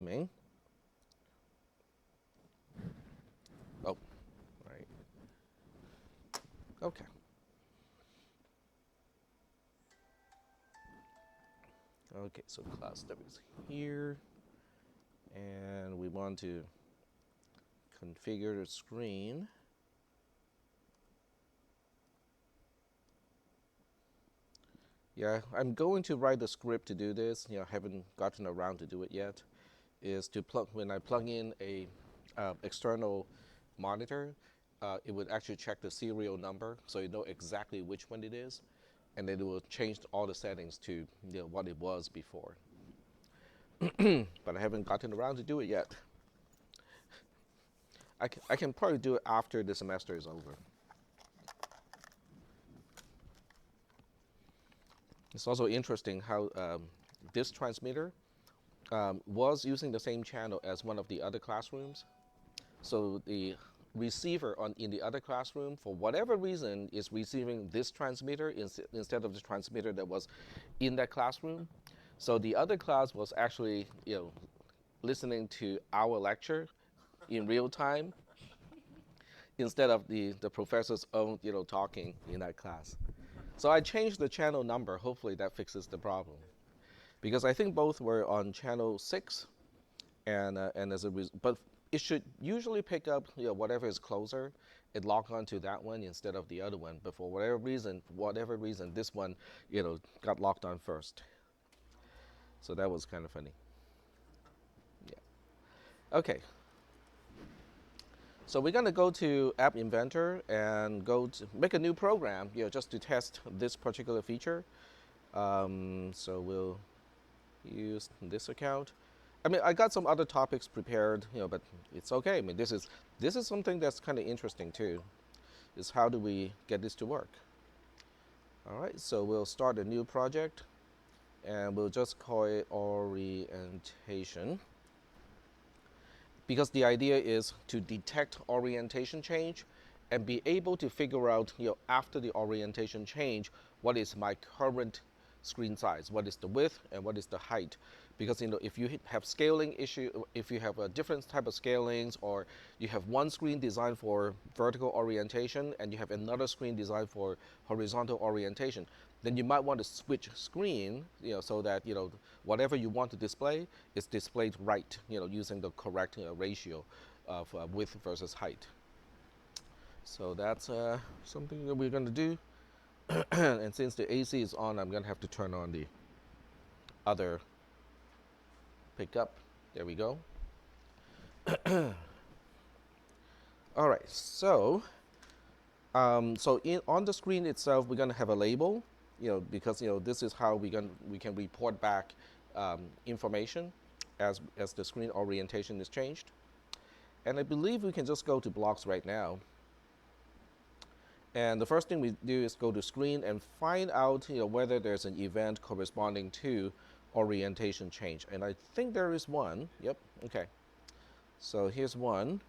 Ming. Oh, right. Okay. Okay, so class W is here, and we want to configure the screen. Yeah, I'm going to write the script to do this. Haven't gotten around to do it yet. Is to plug when I plug in a external monitor, it would actually check the serial number, so you know exactly which one it is, and then it will change all the settings to what it was before. But I haven't gotten around to do it yet. I can probably do it after the semester is over. It's also interesting how this transmitter was using the same channel as one of the other classrooms. So the receiver in the other classroom, for whatever reason, is receiving this transmitter instead of the transmitter that was in that classroom. So the other class was actually, listening to our lecture in real time instead of the professor's own, talking in that class. So I changed the channel number. Hopefully that fixes the problem, because I think both were on channel 6, and but it should usually pick up whatever is closer. It lock onto that one instead of the other one. But for whatever reason, this one got locked on first. So that was kind of funny. Yeah. Okay. So we're gonna go to App Inventor and go to make a new program, just to test this particular feature. So we'll use this account. I mean, I got some other topics prepared, but it's okay. I mean, this is something that's kind of interesting too. Is how do we get this to work? All right, so we'll start a new project, and we'll just call it orientation, because the idea is to detect orientation change and be able to figure out, after the orientation change, what is my current screen size, what is the width, and what is the height. Because if you have scaling issue, if you have a different type of scalings, or you have one screen designed for vertical orientation and you have another screen designed for horizontal orientation, then you might want to switch screen, so that whatever you want to display is displayed right, using the correct ratio of width versus height. So that's something that we're going to do. And since the AC is on, I'm going to have to turn on the other pickup. There we go. All right, so on the screen itself, we're going to have a label, because this is how we can report back information as the screen orientation is changed. And I believe we can just go to blocks right now. And the first thing we do is go to screen and find out whether there's an event corresponding to orientation change. And I think there is one. Yep. Okay. So here's one.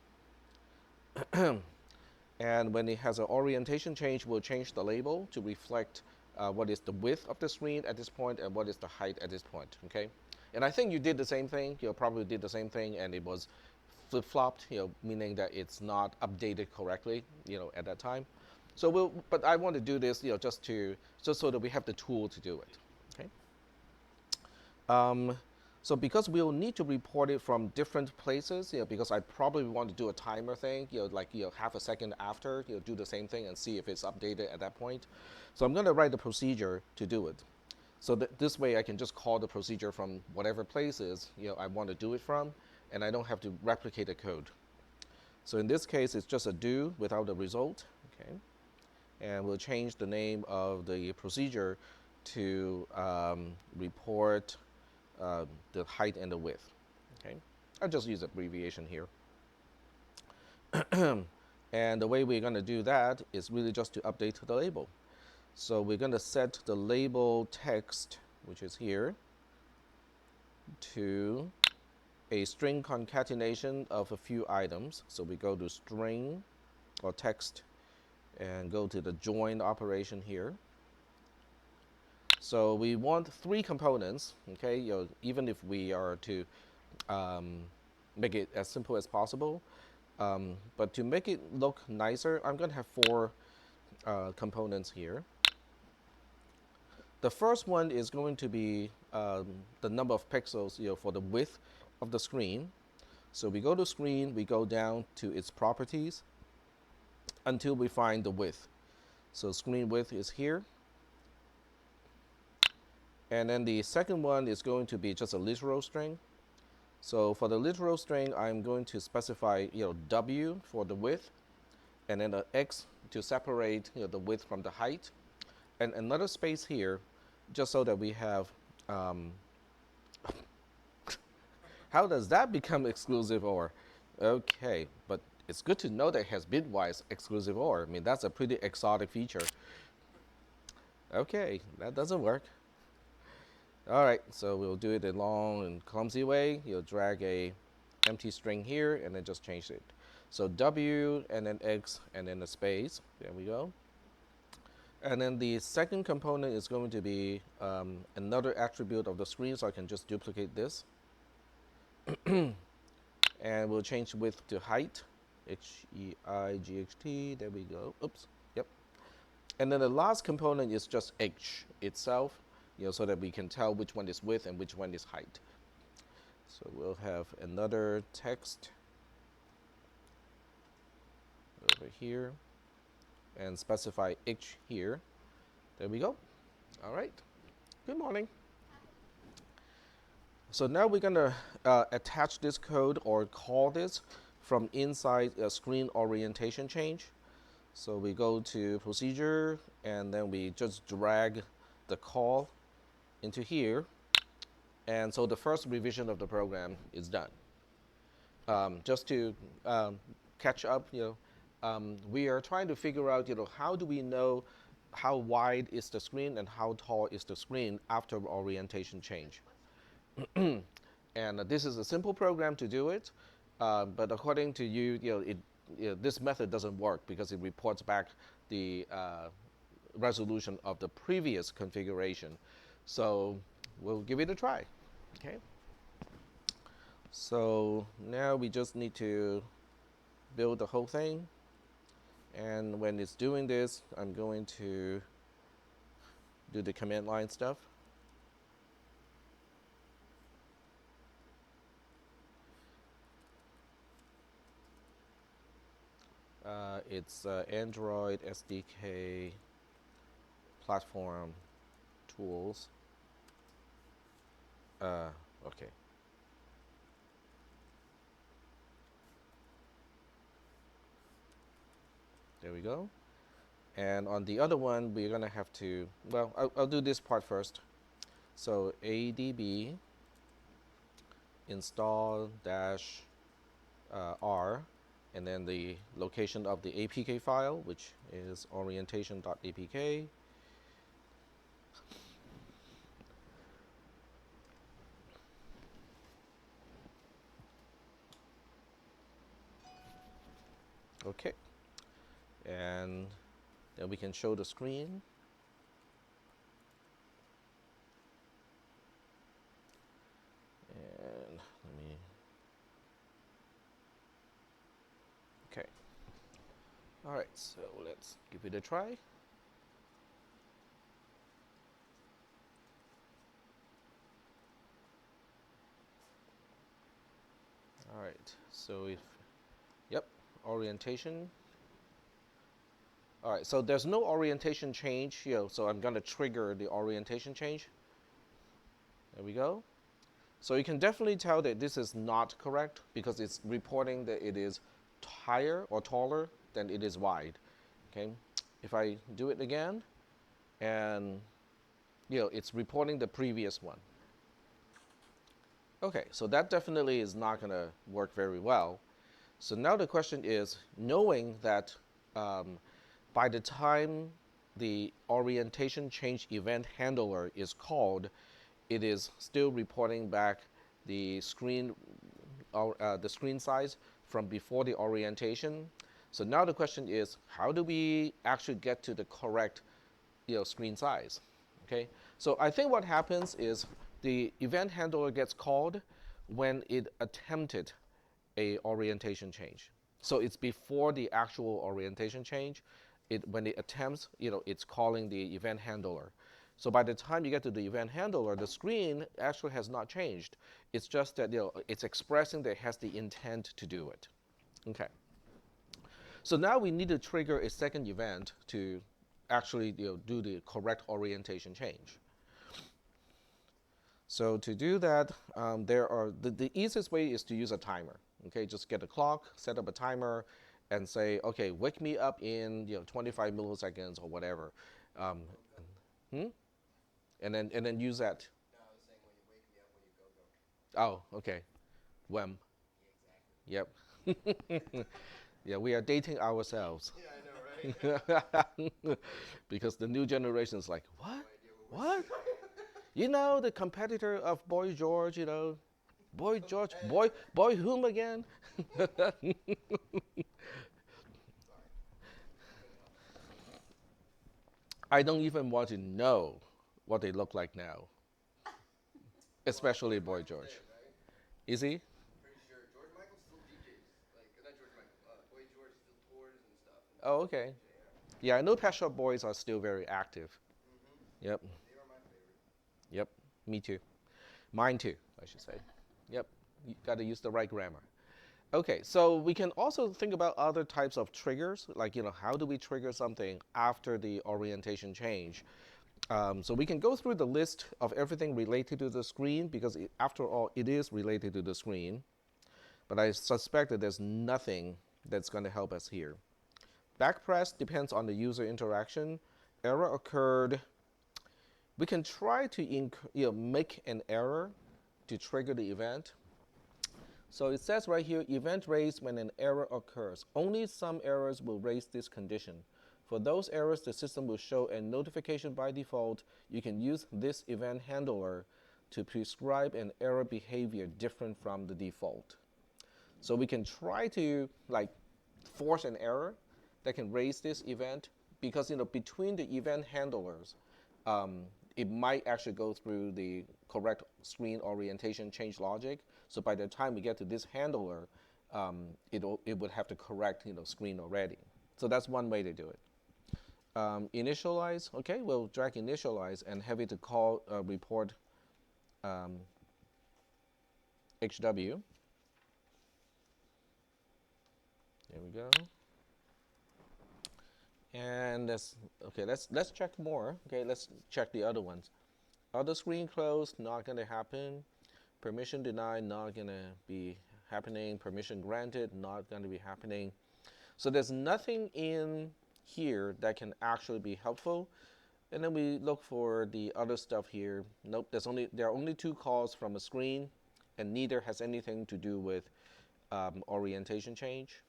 And when it has an orientation change, we'll change the label to reflect what is the width of the screen at this point and what is the height at this point. Okay. And I think you did the same thing. You probably did the same thing, and it was flip-flopped, meaning that it's not updated correctly, at that time. So but I want to do this, just so that we have the tool to do it. Okay. So because we'll need to report it from different places, because I probably want to do a timer thing, like half a second after, do the same thing and see if it's updated at that point. So I'm going to write the procedure to do it. So that this way I can just call the procedure from whatever places I want to do it from, and I don't have to replicate the code. So in this case, it's just a do without a result. Okay. And we'll change the name of the procedure to report the height and the width. Okay. I'll just use abbreviation here. And the way we're going to do that is really just to update the label. So we're going to set the label text, which is here, to a string concatenation of a few items. So we go to string or text and go to the join operation here. So we want 3 components, okay? Even if we are to um, make it as simple as possible. But to make it look nicer, I'm going to have four components here. The first one is going to be the number of pixels, for the width of the screen. So we go to screen, we go down to its properties until we find the width. So screen width is here. And then the second one is going to be just a literal string. So for the literal string, I'm going to specify, W for the width, and then an X to separate, the width from the height, and another space here, just so that we have. How does that become exclusive OR? Okay, but it's good to know that it has bitwise exclusive OR. I mean, that's a pretty exotic feature. Okay, that doesn't work. All right, so we'll do it a long and clumsy way. You'll drag a empty string here and then just change it. So W and then X and then a space. There we go. And then the second component is going to be another attribute of the screen, so I can just duplicate this. And we'll change width to height, H-E-I-G-H-T, there we go, oops, yep. And then the last component is just H itself, so that we can tell which one is width and which one is height. So we'll have another text over here and specify H here. There we go. All right, good morning. So now we're going to attach this code or call this from inside a screen orientation change. So we go to procedure and then we just drag the call into here. And so the first revision of the program is done. Just to catch up, we are trying to figure out, how do we know how wide is the screen and how tall is the screen after orientation change. And this is a simple program to do it, but according to you, this method doesn't work because it reports back the resolution of the previous configuration. So we'll give it a try. Okay. So now we just need to build the whole thing, and when it's doing this, I'm going to do the command line stuff. It's Android SDK platform tools. Okay. There we go. And on the other one, we're going to have to, well, I'll do this part first. So adb install dash R, and then the location of the APK file, which is orientation.apk. Okay. And then we can show the screen. And let me, okay. All right, so let's give it a try. All right, so if, yep, orientation. All right, so there's no orientation change here, so I'm going to trigger the orientation change. There we go. So you can definitely tell that this is not correct because it's reporting that it is higher or taller than it is wide. Okay, if I do it again, and it's reporting the previous one. Okay, so that definitely is not going to work very well. So now the question is, knowing that by the time the orientation change event handler is called, it is still reporting back the screen size from before the orientation. So now the question is, how do we actually get to the correct screen size? Okay, so I think what happens is the event handler gets called when it attempted a orientation change. So it's before the actual orientation change. When it attempts, it's calling the event handler. So by the time you get to the event handler, the screen actually has not changed. It's just that it's expressing that it has the intent to do it. Okay. So now we need to trigger a second event to actually do the correct orientation change. So to do that, the easiest way is to use a timer. Okay, just get a clock, set up a timer, and say, okay, wake me up in 25 milliseconds or whatever, um, hmm? and then use that. No, I was saying when you wake me up when you go go. Oh, okay, WEM. Yep. Yeah, we are dating ourselves. Yeah, I know, right? Because the new generation is like, what? No idea What? The competitor of Boy George, Boy George, boy whom again? I don't even want to know what they look like now, especially Boy George. Dead, right? Is he? Pretty sure George Michael still DJs. Like not George Michael. Boy George still tours and stuff. And Oh, okay. Yeah, I know Pet Shop Boys are still very active. Yep, they are my favorite. yep, me too. Mine too, I should say. Yep, you got to use the right grammar. Okay, so we can also think about other types of triggers, like, how do we trigger something after the orientation change? So we can go through the list of everything related to the screen because after all, it is related to the screen. But I suspect that there's nothing that's going to help us here. Back press depends on the user interaction. Error occurred. We can try to make an error to trigger the event. So it says right here, event raised when an error occurs. Only some errors will raise this condition. For those errors, the system will show a notification by default. You can use this event handler to prescribe an error behavior different from the default. So we can try to force an error that can raise this event because between the event handlers, it might actually go through the correct screen orientation change logic. So by the time we get to this handler, it would have to correct screen already. So that's one way to do it. Initialize, okay, we'll drag initialize and have it to call report HW. There we go. And let's check more. Okay, let's check the other ones. Other screen closed, not gonna happen. Permission denied, not gonna be happening. Permission granted, not gonna be happening. So there's nothing in here that can actually be helpful. And then we look for the other stuff here. Nope, there are only two calls from a screen, and neither has anything to do with orientation change.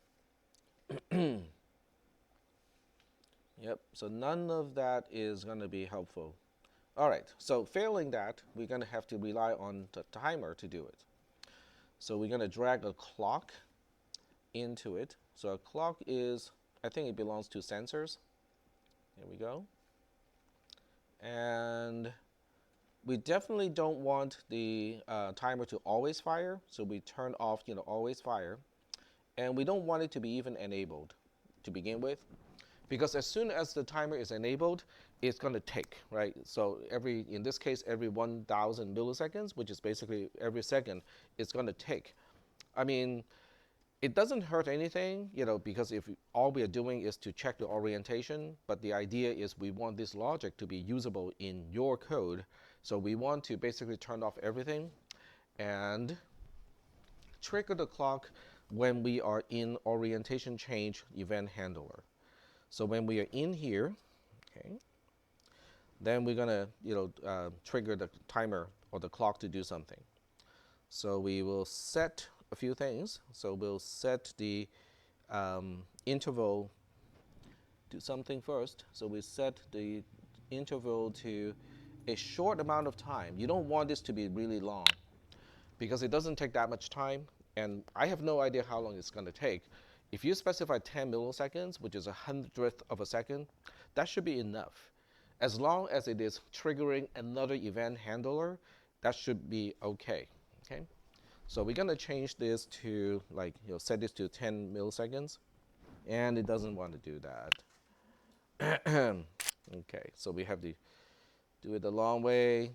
Yep, so none of that is going to be helpful. All right, so failing that, we're going to have to rely on the timer to do it. So we're going to drag a clock into it. So a clock is, I think it belongs to sensors. There we go. And we definitely don't want the timer to always fire, so we turn off always fire. And we don't want it to be even enabled to begin with, because as soon as the timer is enabled, it's going to tick, right? So in this case, every 1,000 milliseconds, which is basically every second, it's going to tick. I mean, it doesn't hurt anything, because if all we are doing is to check the orientation, but the idea is we want this logic to be usable in your code. So we want to basically turn off everything and trigger the clock when we are in orientation change event handler. So when we are in here, okay, then we're gonna trigger the timer or the clock to do something. So we will set a few things. So we'll set the interval to something first. So we set the interval to a short amount of time. You don't want this to be really long because it doesn't take that much time, and I have no idea how long it's going to take. If you specify 10 milliseconds, which is 100th of a second, that should be enough. As long as it is triggering another event handler, that should be okay. Okay. So we're gonna change this to like, set this to 10 milliseconds, and it doesn't want to do that. Okay, so we have to do it the long way,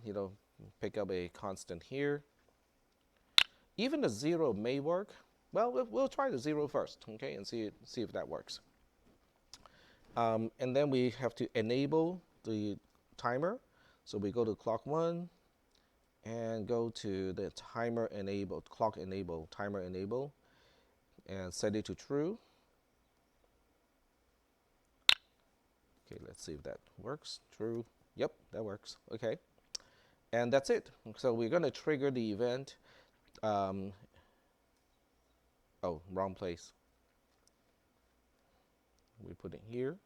pick up a constant here. Even the 0 may work. Well, we'll try the 0 first, okay, and see if that works. And then we have to enable the timer. So we go to clock 1 and go to the timer enable, clock enable, timer enable, and set it to true. Okay, let's see if that works. True. Yep, that works. Okay. And that's it. So we're going to trigger the event. Oh, wrong place. We put it here.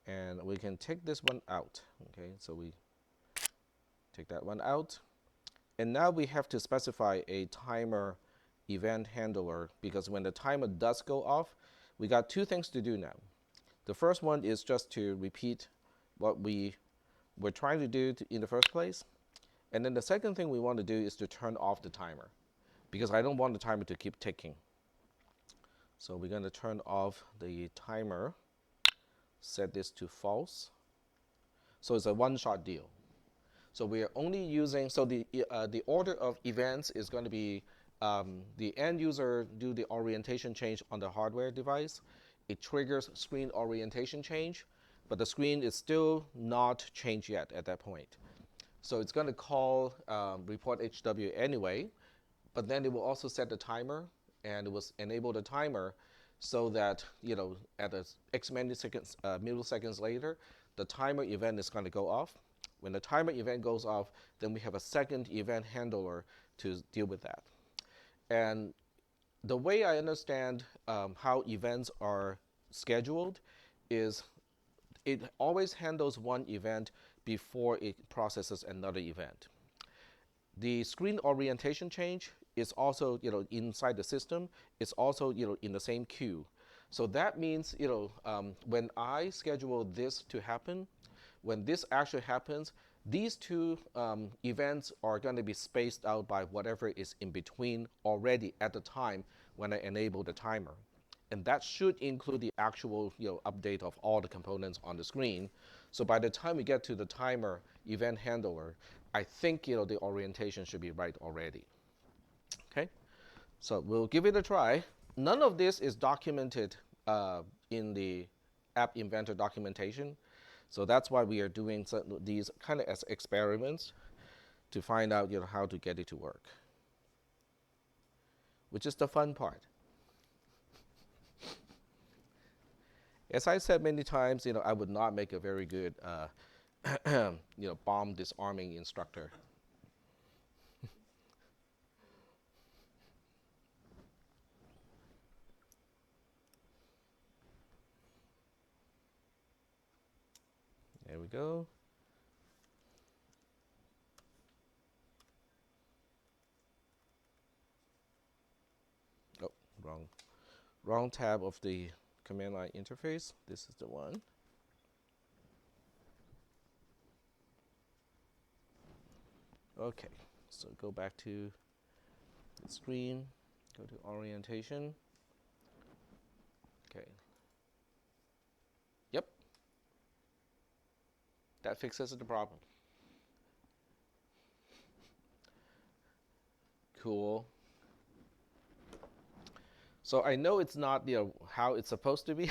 And we can take this one out. Okay, so we take that one out. And now we have to specify a timer event handler, because when the timer does go off, we got two things to do now. The first one is just to repeat what we were trying to do in the first place. And then the second thing we want to do is to turn off the timer, because I don't want the timer to keep ticking. So we're going to turn off the timer, set this to false. So it's a one-shot deal. So we are only using, so the order of events is going to be the end user do the orientation change on the hardware device. It triggers screen orientation change, but the screen is still not changed yet at that point. So it's going to call report HW anyway, but then it will also set the timer, and it will enable the timer so that, at X milliseconds later, the timer event is going to go off. When the timer event goes off, then we have a second event handler to deal with that. And the way I understand how events are scheduled is it always handles one event before it processes another event. The screen orientation change is also, inside the system. It's also, in the same queue. So that means, when I schedule this to happen, when this actually happens, these two events are going to be spaced out by whatever is in between already at the time when I enable the timer. And that should include the actual update of all the components on the screen. So by the time we get to the timer event handler, I think the orientation should be right already. Okay, so we'll give it a try. None of this is documented in the App Inventor documentation. So that's why we are doing these kind of as experiments to find out how to get it to work, which is the fun part. As I said many times, I would not make a very good bomb disarming instructor. There we go. Oh, wrong tab of the command line interface. This is the one. Okay, so go back to the screen, go to orientation. Okay. Yep. That fixes the problem. Cool. So I know it's not how it's supposed to be,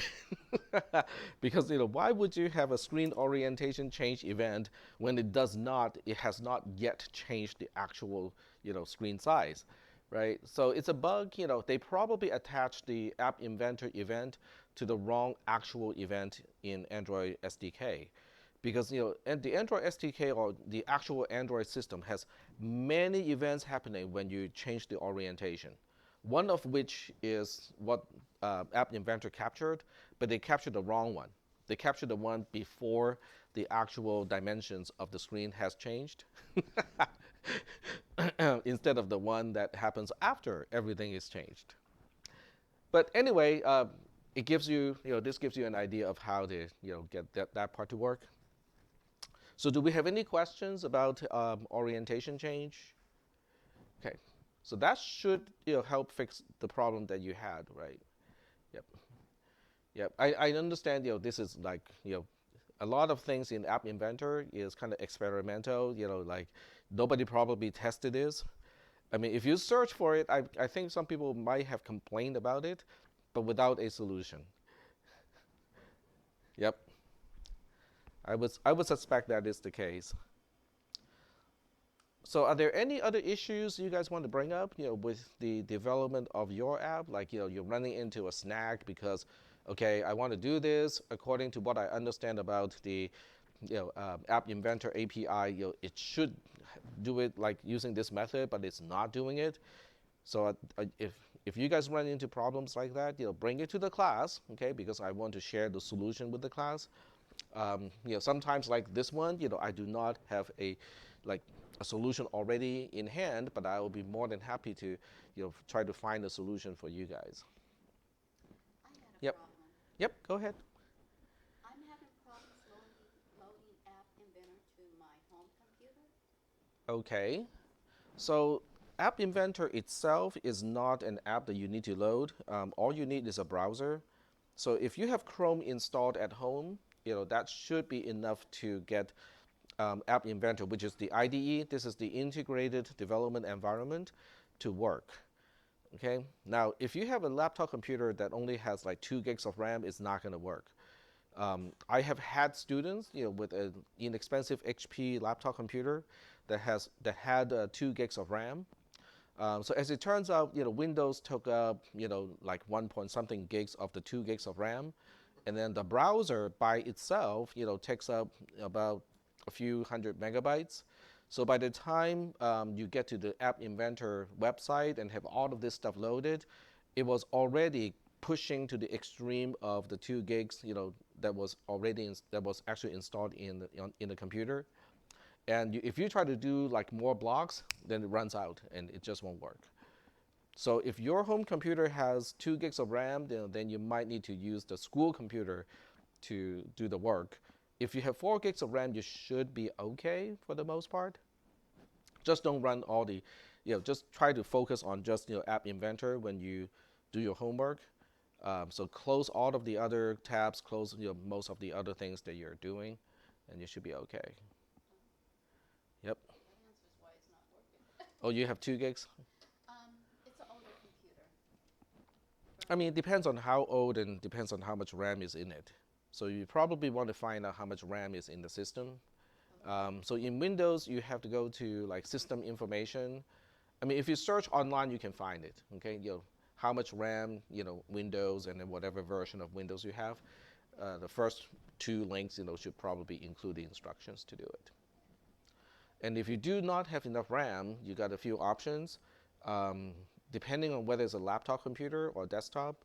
because why would you have a screen orientation change event when it has not yet changed the actual screen size, right? So it's a bug. They probably attached the App Inventor event to the wrong actual event in Android SDK, because and the Android SDK or the actual Android system has many events happening when you change the orientation. One of which is what App Inventor captured, but they captured the wrong one. They captured the one before the actual dimensions of the screen has changed, instead of the one that happens after everything is changed. But anyway, it gives you, this gives you an idea of how to, get that part to work. So do we have any questions about orientation change? Okay. So that should help fix the problem that you had, right? Yep. Yep. I understand this is like a lot of things in App Inventor is kind of experimental. Like nobody probably tested this. I mean, if you search for it, I think some people might have complained about it, but without a solution. Yep. I would suspect that is the case. So, are there any other issues you guys want to bring up, with the development of your app? Like, you're running into a snag because, okay, I want to do this according to what I understand about the, App Inventor API. It should do it like using this method, but it's not doing it. So, if you guys run into problems like that, bring it to the class, okay? Because I want to share the solution with the class. Sometimes like this one, I do not have like a solution already in hand, but I will be more than happy to, try to find a solution for you guys. I had a Yep. problem. Yep. Go ahead. I'm having problems loading App Inventor to my home computer. Okay. So App Inventor itself is not an app that you need to load. All you need is a browser. So if you have Chrome installed at home, that should be enough to get App Inventor, which is the IDE. This is the integrated development environment to work. Okay. Now, if you have a laptop computer that only has like 2 gigs of RAM, it's not going to work. I have had students, with an inexpensive HP laptop computer that had 2 gigs of RAM. So as it turns out, Windows took up, like 1 point something gigs of the 2 gigs of RAM, and then the browser by itself, takes up about a few hundred megabytes. So by the time you get to the App Inventor website and have all of this stuff loaded, it was already pushing to the extreme of the 2 gigs, that was actually installed in the computer. And if you try to do like more blocks, then it runs out and it just won't work. So if your home computer has 2 gigs of RAM, then you might need to use the school computer to do the work. If you have 4 gigs of RAM, you should be okay for the most part. Just don't run all the, just try to focus on just App Inventor when you do your homework. So close all of the other tabs, close most of the other things that you're doing, and you should be okay. Yep. That answers why it's not working. Oh, you have 2 gigs? It's an older computer. I mean, it depends on how old and depends on how much RAM is in it. So you probably want to find out how much RAM is in the system. So in Windows, you have to go to like system information. I mean, if you search online, you can find it. Okay, how much RAM, Windows, and then whatever version of Windows you have. The first two links, should probably include the instructions to do it. And if you do not have enough RAM, you got a few options. Um, Depending on whether it's a laptop computer or desktop,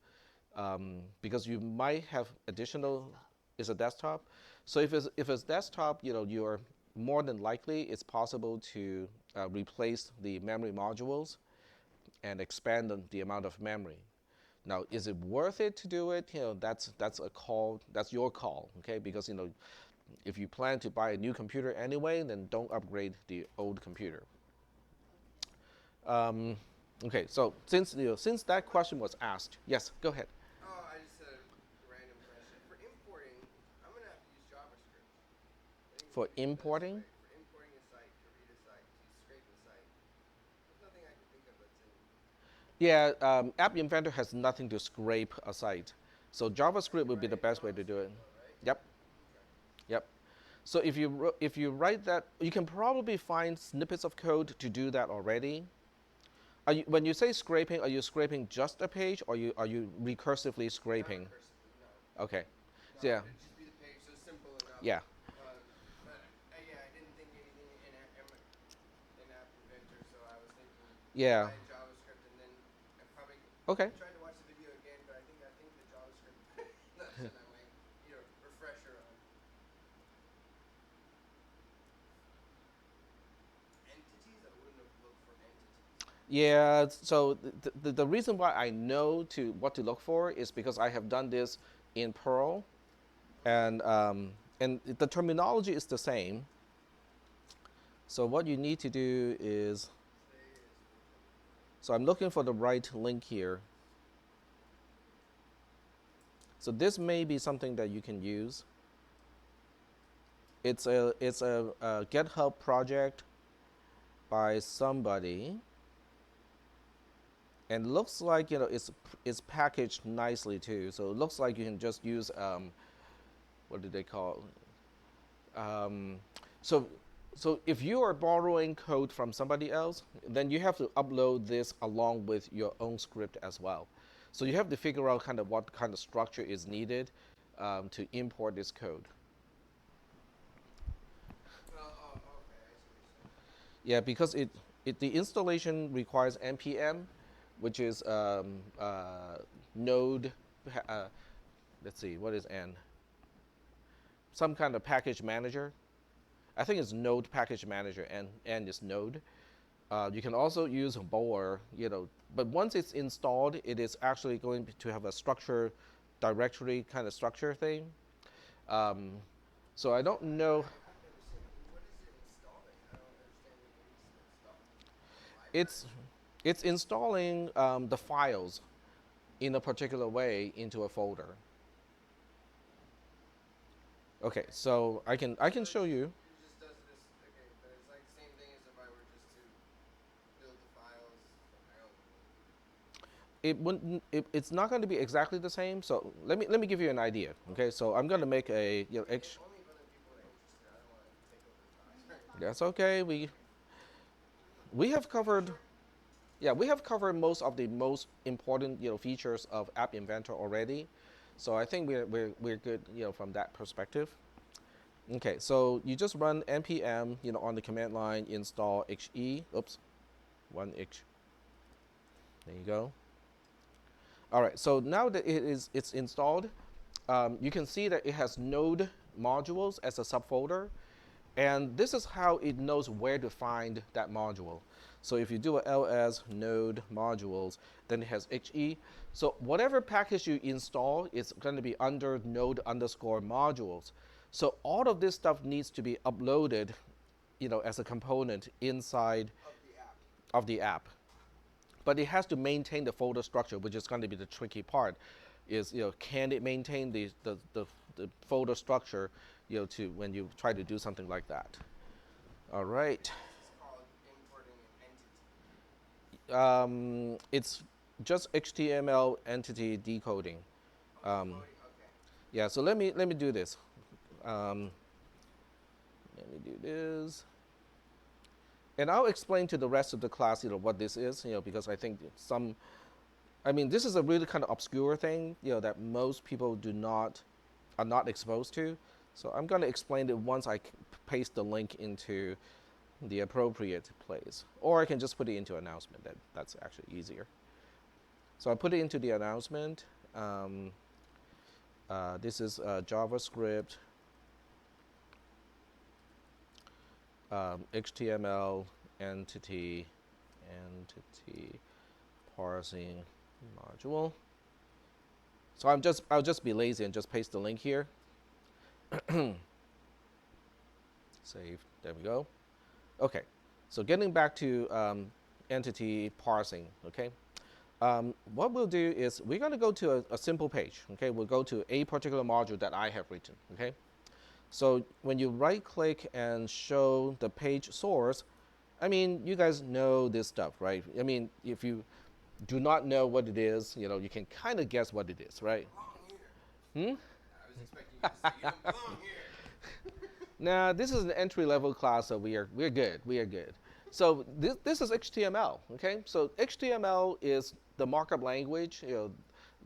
because you might have additional, is a desktop. So if it's desktop, you're more than likely it's possible to replace the memory modules and expand the amount of memory. Now, is it worth it to do it? That's a call. That's your call, okay? Because if you plan to buy a new computer anyway, then don't upgrade the old computer. Um, okay, so since that question was asked, yes, go ahead. Oh, I just had a random question. For importing, I'm gonna have to use JavaScript. I think For maybe the best importing, way for importing a site to read a site to scrape a site. There's nothing I can think of that's in. yeah, App Inventor has nothing to scrape a site, so I JavaScript can would be write the it in best way to do it. JavaScript though, right? Yep, Okay. yep. So if you write that, you can probably find snippets of code to do that already. When you say scraping, are you scraping just a page, or are you recursively Not scraping? recursively, no. Okay, so No, yeah, it'd just be the page, so simple enough. yeah, But yeah, I didn't think anything in App Inventor, so I was thinking yeah. try in JavaScript, and then Okay. I tried to watch the video again, but I think the JavaScript not so that way. Refresher on entities. I wouldn't have looked for entities. Yeah, so the reason why I know what to look for is because I have done this in Perl, and the terminology is the same. So what you need to do is, Say is for example. So I'm looking for the right link here. So this may be something that you can use. It's a GitHub project by somebody, and looks like it's packaged nicely too. So it looks like you can just use what do they call? Um, so so if you are borrowing code from somebody else, then you have to upload this along with your own script as well. So you have to figure out kind of what kind of structure is needed to import this code. Okay, I see what you're saying. Yeah, because the installation requires npm, which is node. Uh, let's see, what is n? Some kind of package manager. I think it's node package manager, and n is node. You can also use bower, but once it's installed, it is actually going to have a structure directory kind of structure thing. Um, so I don't know. I've never seen it. What is it installing? I don't understand what it means to install. A It's library? it's installing the files in a particular way into a folder. Okay, Okay. so I can So show you. it just does this. Okay, but it's like the same thing as if I were just to build the files on my own. It wouldn't. It's not going to be exactly the same. So let me give you an idea. Okay, Okay. so I'm going to make a Only if other people are interested. I don't want to take over the talk. Sorry. That's okay. We have covered. Sure. Yeah, we have covered most of the most important features of App Inventor already. So I think we're good from that perspective. Okay, so you just run npm on the command line install he. Oops, one h. There you go. All right, so now that it's installed, you can see that it has node modules as a subfolder, and this is how it knows where to find that module. So if you do a ls node modules, then it has he. So whatever package you install is going to be under node underscore modules. So all of this stuff needs to be uploaded, as a component inside Of the app. of the app. But it has to maintain the folder structure, which is going to be the tricky part. Is can it maintain the folder structure, to when you try to do something like that? All right. And this is called importing an entity. It's just HTML entity decoding. Oh, Um, decoding. Okay. yeah. So let me do this. Um, let me do this, and I'll explain to the rest of the class, what this is, because I think I mean, this is a really kind of obscure thing, that most people are not exposed to. So I'm going to explain it once I paste the link into the appropriate place, or I can just put it into announcement. That's actually easier. So I put it into the announcement. Um, this is JavaScript, HTML entity parsing module. So I'll just be lazy and just paste the link here. Save. There we go. Okay. So getting back to entity parsing. Okay. What we'll do is we're going to go to a simple page. Okay. We'll go to a particular module that I have written. Okay. So when you right click and show the page source, I mean, you guys know this stuff, right? I mean, if you do not know what it is, you can kind of guess what it is, right? Belong here. Hmm? I was expecting you to say you don't belong here. Now, this is an entry level class, so we're good. We are good. So this is HTML. Okay, so HTML is the markup language,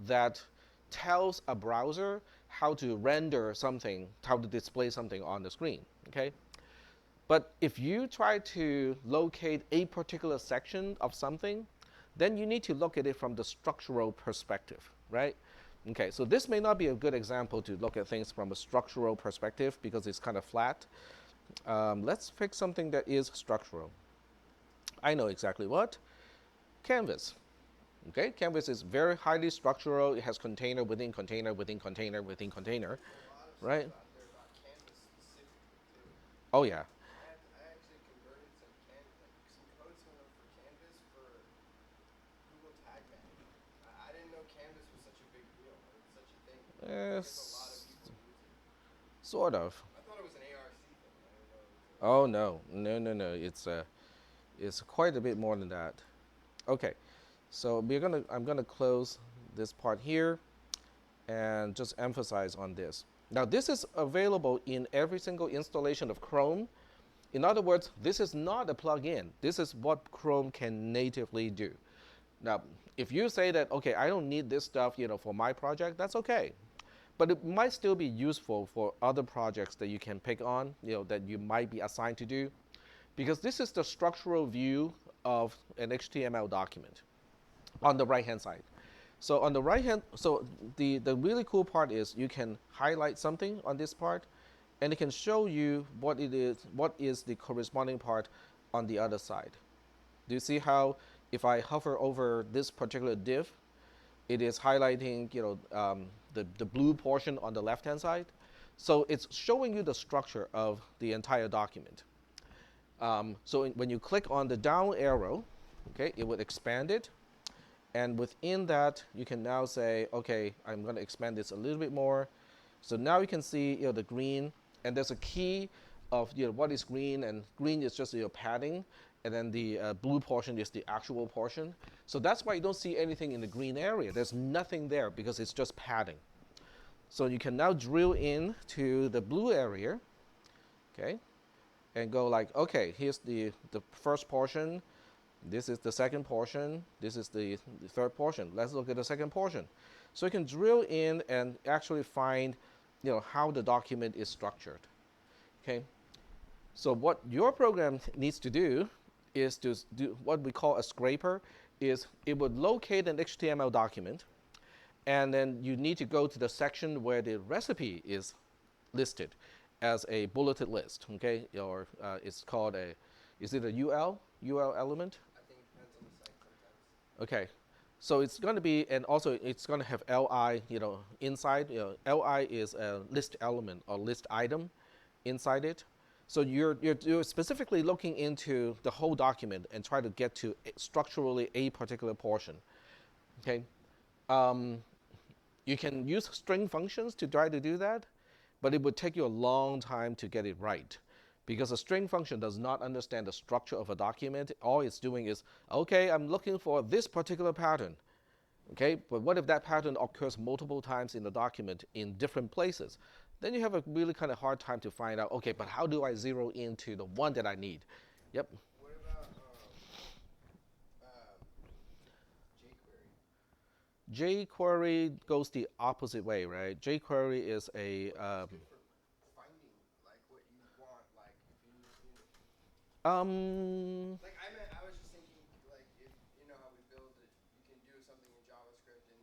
that tells a browser how to render something, how to display something on the screen. Okay, but if you try to locate a particular section of something, then you need to look at it from the structural perspective, right? Okay, so this may not be a good example to look at things from a structural perspective because it's kind of flat. Let's pick something that is structural. I know exactly what. Canvas. Okay, Canvas is very highly structural. It has container within container within container within container, There's a lot of stuff right? out there about Canvas specifically too. Oh yeah. I actually converted some code to for Canvas for s- sort of. I thought it was an ARC thing. I didn't know it was Oh no, no, no, no. It's quite a bit more than that. Okay, so I'm gonna close this part here and just emphasize on this. Now this is available in every single installation of Chrome. In other words, this is not a plugin. This is what Chrome can natively do. Now, if you say that, okay, I don't need this stuff, for my project, that's okay. But it might still be useful for other projects that you can pick on, that you might be assigned to do, because this is the structural view of an HTML document on the right hand side. So on the right hand, so the really cool part is you can highlight something on this part, and it can show you what is the corresponding part on the other side. Do you see how if I hover over this particular div, it is highlighting the blue portion on the left hand side? So it's showing you the structure of the entire document. So when you click on the down arrow, okay, it would expand it. And within that, you can now say, okay, I'm going to expand this a little bit more. So now you can see the green, and there's a key of what is green, and green is just your padding, and then the blue portion is the actual portion. So that's why you don't see anything in the green area. There's nothing there because it's just padding. So you can now drill in to the blue area, okay, and go like, okay, here's the first portion. This is the second portion. This is the third portion. Let's look at the second portion. So you can drill in and actually find, how the document is structured. Okay. So what your program needs to do is to do what we call a scraper. Is it would locate an HTML document, and then you need to go to the section where the recipe is listed as a bulleted list. Okay, or it's called is it a UL element? I think it depends on the site sometimes. Okay, so it's going to be, and also it's going to have li, inside. Li is a list element or list item inside it. So you're specifically looking into the whole document and try to get to structurally a particular portion. Okay, you can use string functions to try to do that, but it would take you a long time to get it right. Because a string function does not understand the structure of a document. All it's doing is, okay, I'm looking for this particular pattern. Okay, but what if that pattern occurs multiple times in the document in different places? Then you have a really kind of hard time to find out, okay, but how do I zero into the one that I need? Yep. What about um, jQuery? jQuery goes the opposite way, right? jQuery is a It's good for finding like what you want. Like if um, like I was just thinking like if you know how we build it, you can do something in JavaScript and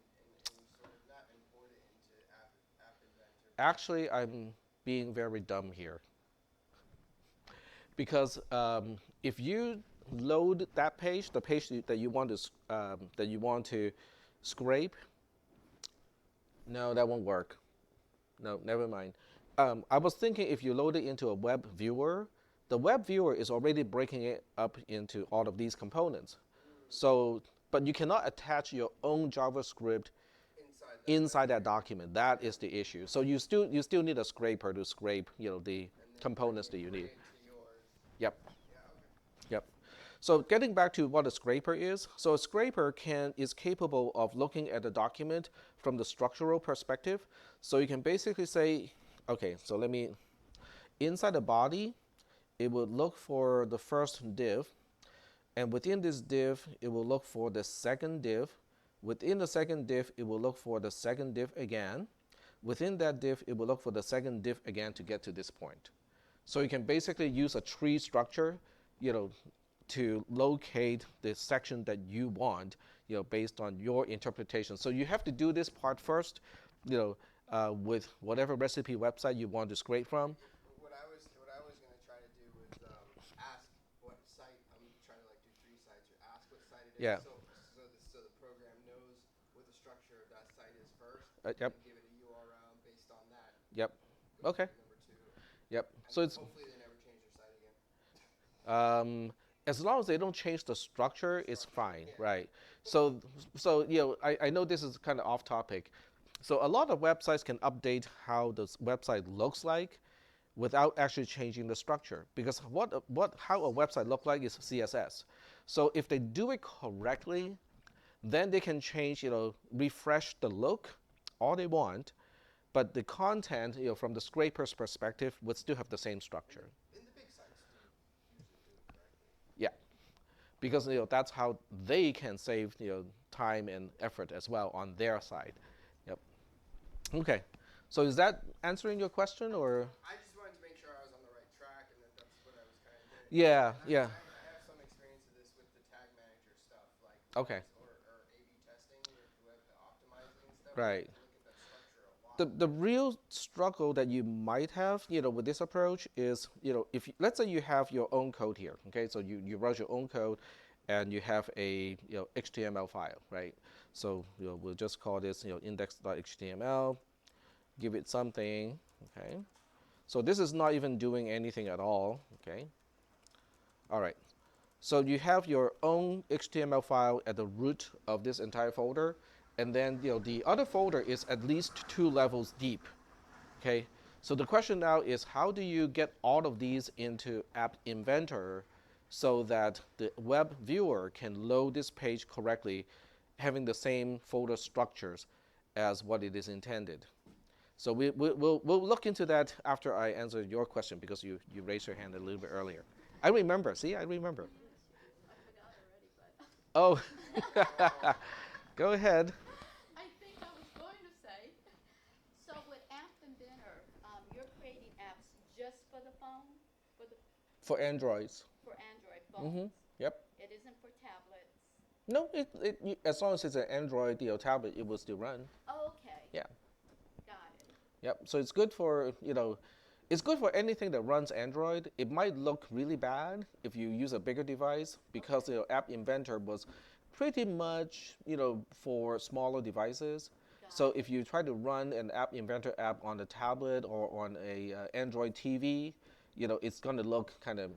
sort of not import it into App Inventor. actually, I'm being very dumb here because if you load that page, the page that you want to scrape, no, that won't work. No, never mind. I was thinking if you load it into a web viewer, the web viewer is already breaking it up into all of these components. So, but you cannot attach your own JavaScript inside that document. That is the issue. So you still need a scraper to scrape the And then components that you bring need. it into yours. Yep. Yeah. Okay. Yep. So getting back to what a scraper is, so a scraper is capable of looking at a document from the structural perspective. So you can basically say, okay, so inside the body, it would look for the first div, and within this div, it will look for the second div. Within the second div, it will look for the second div again. Within that div, it will look for the second div again to get to this point. So you can basically use a tree structure, you know, to locate the section that you want, based on your interpretation. So you have to do this part first, with whatever recipe website you want to scrape from. What I was gonna try to do was ask what site I'm trying to like do 3 sites or ask what site it is. Yeah. So the program knows what the structure of that site is first. Yep. And give it a URL based on that. Yep. Go Okay. to number 2. Yep. And So it's hopefully they never change their site again. as long as they don't change the structure, it's fine, Yeah. right? So I know this is kind of off topic. So a lot of websites can update how the website looks like without actually changing the structure. Because how a website look like is CSS. So if they do it correctly, then they can change, refresh the look all they want, but the content, from the scraper's perspective, would still have the same structure. And the big sites do usually do it correctly. Yeah, because that's how they can save time and effort as well on their side. Yep. Okay. So is that answering your question or? I just wanted to make sure I was on the right track, and that's what I was kind of doing. Yeah. And Yeah. I have some experience of this with the tag manager stuff, like Okay. or A/B testing with web optimizing and stuff. You Right. have to look at that structure a lot. The real struggle that you might have, with this approach is, if let's say you have your own code here, okay, so you write your own code, and you have a HTML file, right? So we'll just call this index.html, give it something, okay. So this is not even doing anything at all, okay. All right. So you have your own HTML file at the root of this entire folder, and then the other folder is at least 2 levels deep. Okay. So the question now is, how do you get all of these into App Inventor so that the web viewer can load this page correctly, having the same folder structures as what it is intended? So we'll look into that after I answer your question, because you raised your hand a little bit earlier. I remember. See, I remember. I forgot already, but Oh, go ahead. I think I was going to say. So with App Inventor, you're creating apps just for the phone, for the For Androids. for Android phones. Yep. It isn't for tablets. No, as long as it's an Android tablet, it will still run. Oh, okay, Yeah. got it. Yep. So it's good for it's good for anything that runs Android. It might look really bad if you use a bigger device, because App Inventor was pretty much for smaller devices. Got So it. if you try to run an App Inventor app on a tablet or on a Android TV, it's going to look kind of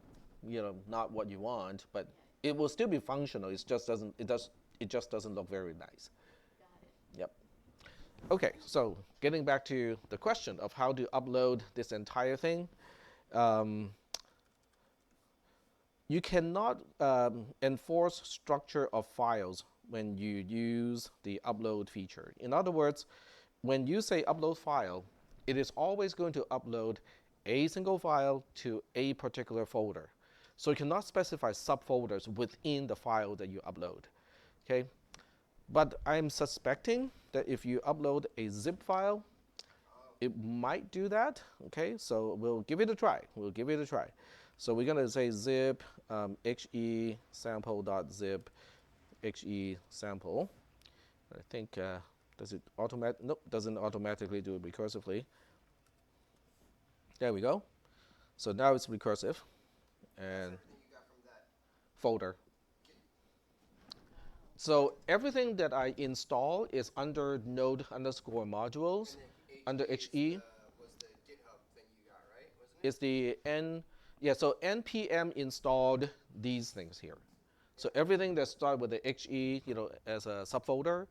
not what you want, but it will still be functional. It just doesn't look very nice. Got it. Yep. Okay, so getting back to the question of how to upload this entire thing, um, you cannot enforce structure of files when you use the upload feature. In other words, when you say upload file, it is always going to upload a single file to a particular folder. So you cannot specify subfolders within the file that you upload. Okay? But I'm suspecting that if you upload a zip file, it might do that. Okay, so we'll give it a try. We'll give it a try. So we're gonna say zip he sample.zip he sample. I think does it automatic? Nope, doesn't automatically do it recursively. There we go. So now it's recursive, and Everything you got from that. folder. So everything that I install is under node underscore modules, And then under HE. was the GitHub thing you got, right? Wasn't it? Is the yeah, so npm installed these things here. So everything that started with the HE, as a subfolder,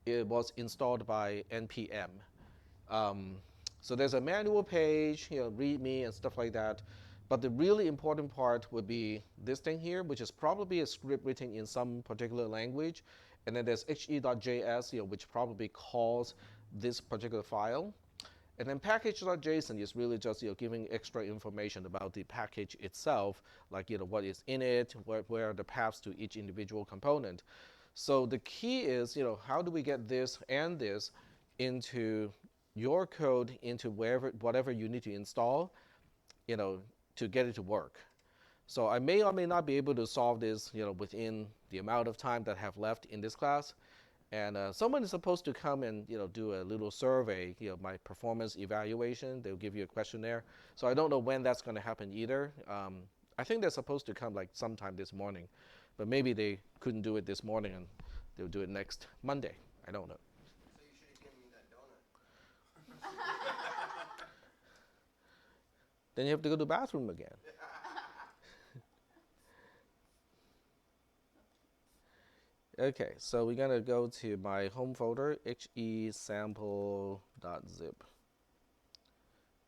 it was installed by npm. So there's a manual page, README and stuff like that. But the really important part would be this thing here, which is probably a script written in some particular language. And then there's he.js, which probably calls this particular file. And then package.json is really just giving extra information about the package itself, like what is in it, where are the paths to each individual component. So the key is how do we get this and this into your code, into whatever you need to install, to get it to work. So I may or may not be able to solve this within the amount of time that I have left in this class. And someone is supposed to come and do a little survey, my performance evaluation. They'll give you a questionnaire. So I don't know when that's going to happen either. I think they're supposed to come like sometime this morning, but maybe they couldn't do it this morning and they'll do it next Monday. I don't know. So you should have given me that donut. Then you have to go to the bathroom again. Okay, so we're gonna go to my home folder, hesample.zip.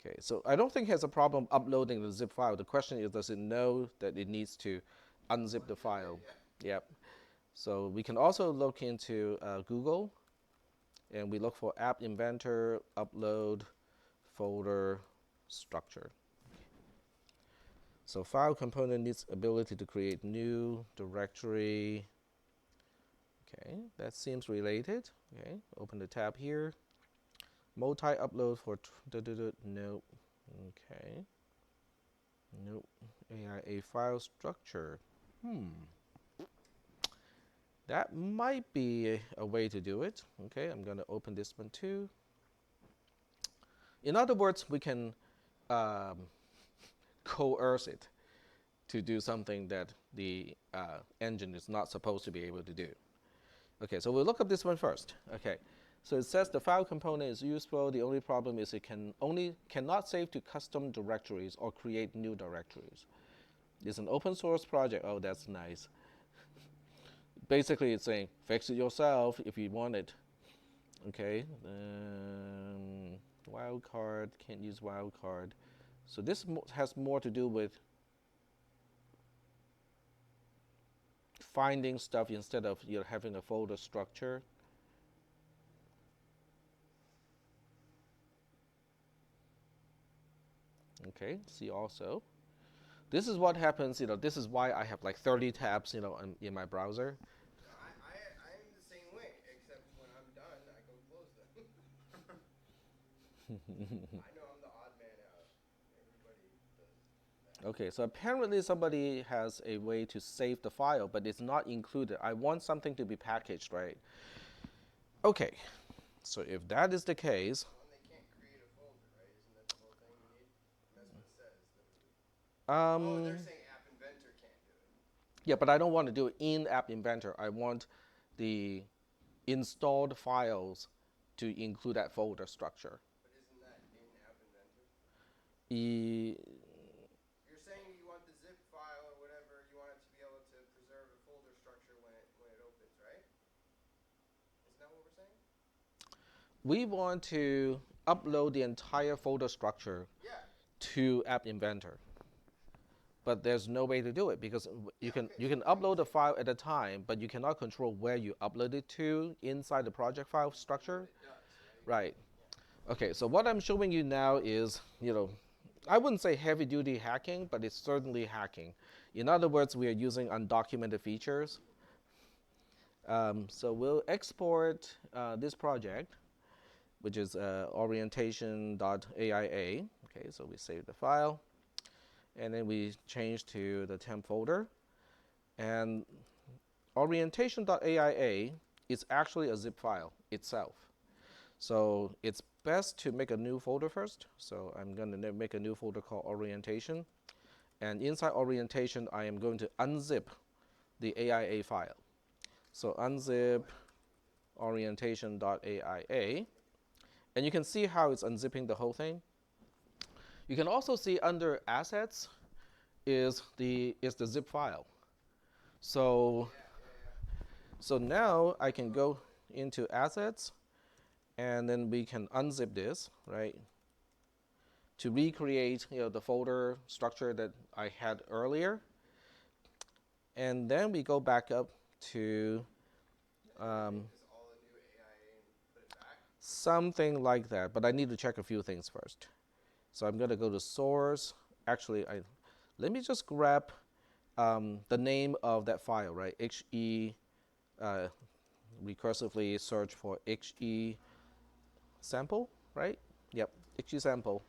Okay, so I don't think it has a problem uploading the zip file. The question is, does it know that it needs to unzip the file? Yep. So we can also look into Google, and we look for App Inventor, upload, folder, structure. So file component needs ability to create new directory. Okay, that seems related. Okay, open the tab here. Multi-upload for, nope. Okay, nope. AIA file structure. That might be a way to do it. Okay, I'm gonna open this one too. In other words, we can coerce it to do something that the engine is not supposed to be able to do. Okay, so we'll look up this one first. Okay, so it says the file component is useful. The only problem is it cannot save to custom directories or create new directories. It's an open source project. Oh, that's nice. Basically, it's saying fix it yourself if you want it. Okay, wildcard, can't use wildcard. So this has more to do with finding stuff instead of having a folder structure. Okay, see also. This is what happens, this is why I have like 30 tabs, in my browser. No, I'm the same way, except when I'm done, I go close them. I know I'm the odd man out. Everybody does that. Okay, so apparently somebody has a way to save the file, but it's not included. I want something to be packaged, right? Okay, so if that is the case, Well, and they can't create a folder, right? Isn't that the whole thing you need? That's what it says. Oh, they're saying App Inventor can't do it. yeah, but I don't want to do it in App Inventor. I want the installed files to include that folder structure. But isn't that in App Inventor? E- You're saying you want the zip file or whatever, you want it to be able to preserve a folder structure when it opens, right? Isn't that what we're saying? we want to upload the entire folder structure Yeah. to App Inventor. But there's no way to do it because you can okay, so upload a file at a time, but you cannot control where you upload it to inside the project file structure. It does, right? Right. Okay, so what I'm showing you now is, I wouldn't say heavy duty hacking, but it's certainly hacking. In other words, we are using undocumented features. So we'll export this project, which is orientation.aia. Okay, so we save the file, and then we change to the temp folder. And orientation.aia is actually a zip file itself. So it's best to make a new folder first. So I'm going to make a new folder called orientation. And inside orientation, I am going to unzip the AIA file. So unzip orientation.aia. And you can see how it's unzipping the whole thing. You can also see under assets is the zip file. So, so now I can go into assets, and then we can unzip this, right? To recreate, the folder structure that I had earlier. And then we go back up to all the new AIA and put it back. something like that. But I need to check a few things first. So I'm going to go to source. Actually, let me just grab the name of that file, right? HE, recursively search for HE sample, right? Yep, HE sample.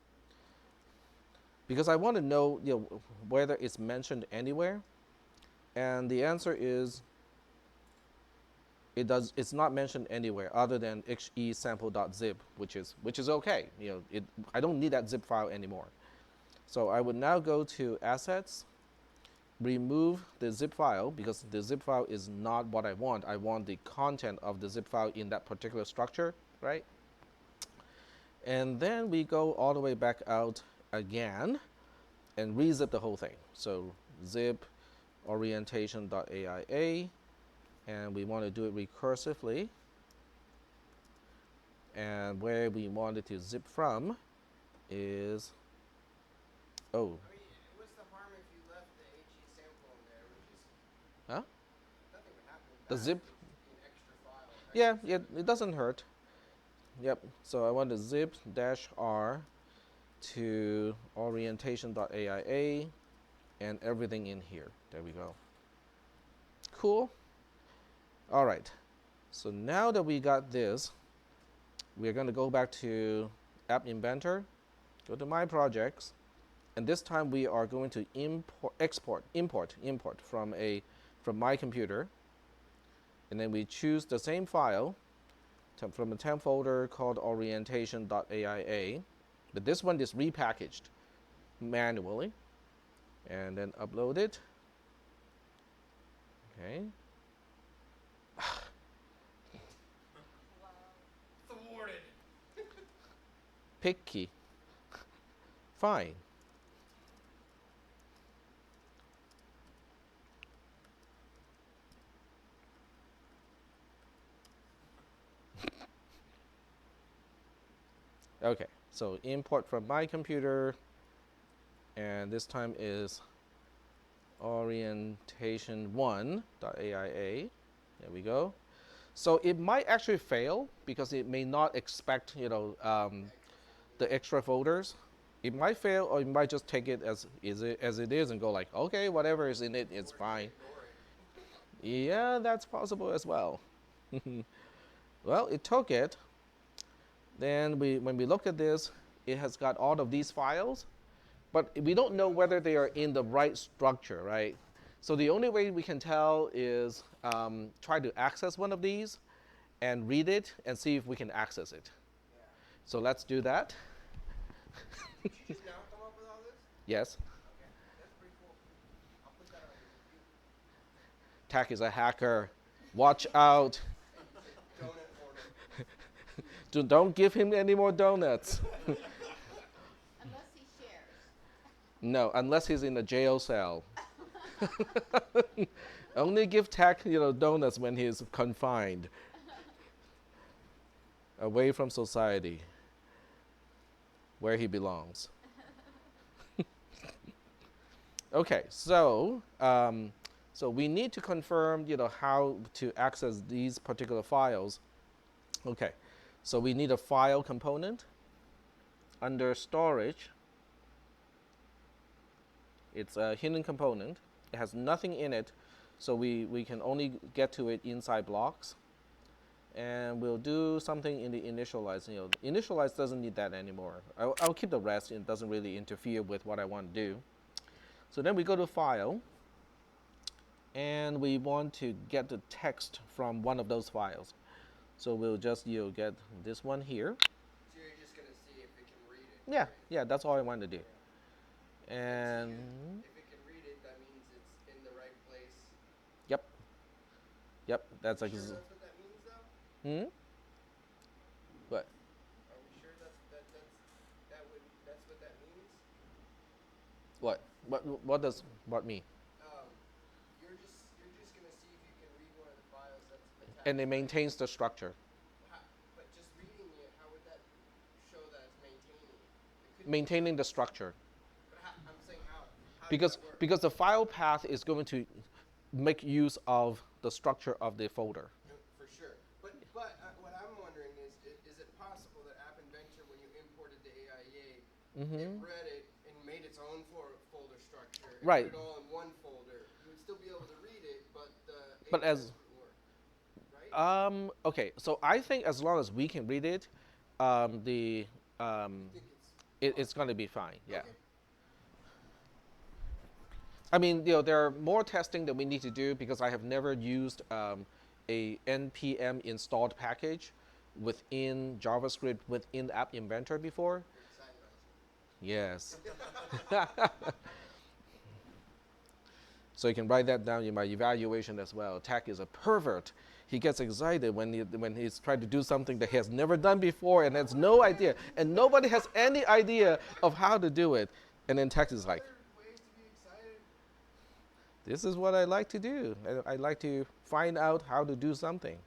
Because I want to know, whether it's mentioned anywhere. And the answer is it's not mentioned anywhere other than hesample.zip, which is okay. I don't need that zip file anymore. So I would now go to assets, remove the zip file because the zip file is not what I want. I want the content of the zip file in that particular structure, right? And then we go all the way back out again and rezip the whole thing. So zip orientation.aia, and we want to do it recursively. And where we want it to zip from is, oh, I mean, what's the harm if you left the HE sample in there, which is huh? nothing would happen with The that. zip, It would just be an extra file. yeah, Extra yeah, zip. it doesn't hurt. Yep, so I want to zip dash R to orientation.aia and everything in here. There we go. Cool. All right, so now that we got this, we're going to go back to App Inventor, go to My Projects, and this time we are going to import from my computer, and then we choose the same file from a temp folder called orientation.aia, but this one is repackaged manually, and then upload it. Okay. Thwarted. Picky. Fine. Okay, so import from my computer, and this time is orientation1.aia. There we go. So it might actually fail because it may not expect, the extra folders. It might fail, or it might just take it as it is and go like, okay, whatever is in it, it's fine. Ignore it. Yeah, that's possible as well. Well, it took it. Then when we look at this, it has got all of these files, but we don't know whether they are in the right structure, right? So the only way we can tell is try to access one of these and read it and see if we can access it. Yeah. So let's do that. Did you just now come up with all this? Yes, Okay. That's pretty cool. I'll put that on your computer. Tack is a hacker. Watch out. Donut order. Don't give him any more donuts. Unless he shares. No, unless he's in a jail cell. Only give Tack, donuts when he's confined, away from society, where he belongs. Okay, so we need to confirm, how to access these particular files. Okay, so we need a file component under storage. It's a hidden component. It has nothing in it, so we can only get to it inside blocks. And we'll do something in the initialize. Initialize doesn't need that anymore. I'll keep the rest. It doesn't really interfere with what I want to do. So then we go to File, and we want to get the text from one of those files. So we'll just get this one here. So you're just gonna see if it can read it. Yeah, right? yeah, that's all I want to do. And If it can read it, that means it's in the right place. yep, that's Sure like that's what that means, though? what? Are we sure that's what that means? What does what mean? You're just gonna see if you can read one of the files that's attached. And it maintains the structure. But just reading it, how would that show that it's maintaining it? It could Maintaining the structure. But I'm saying how Because does that work? because the file path is going to make use of the structure of the folder. For sure. But what I'm wondering is it possible that App Inventor, when you imported the AIA, it read it and made its own folder structure and Right. put it all in one folder? You would still be able to read it, but the But AIA as- wouldn't work, right? Okay, so I think as long as we can read it, I think it's going to be fine. Yeah. Okay. I mean, there are more testing that we need to do because I have never used a npm installed package within JavaScript within App Inventor before. Great side Yes. So you can write that down in my evaluation as well. Tack is a pervert. He gets excited when he's trying to do something that he has never done before and has no idea. And nobody has any idea of how to do it. And then Tack is like, Other ways to be excited? This is what I like to do. I like to find out how to do something.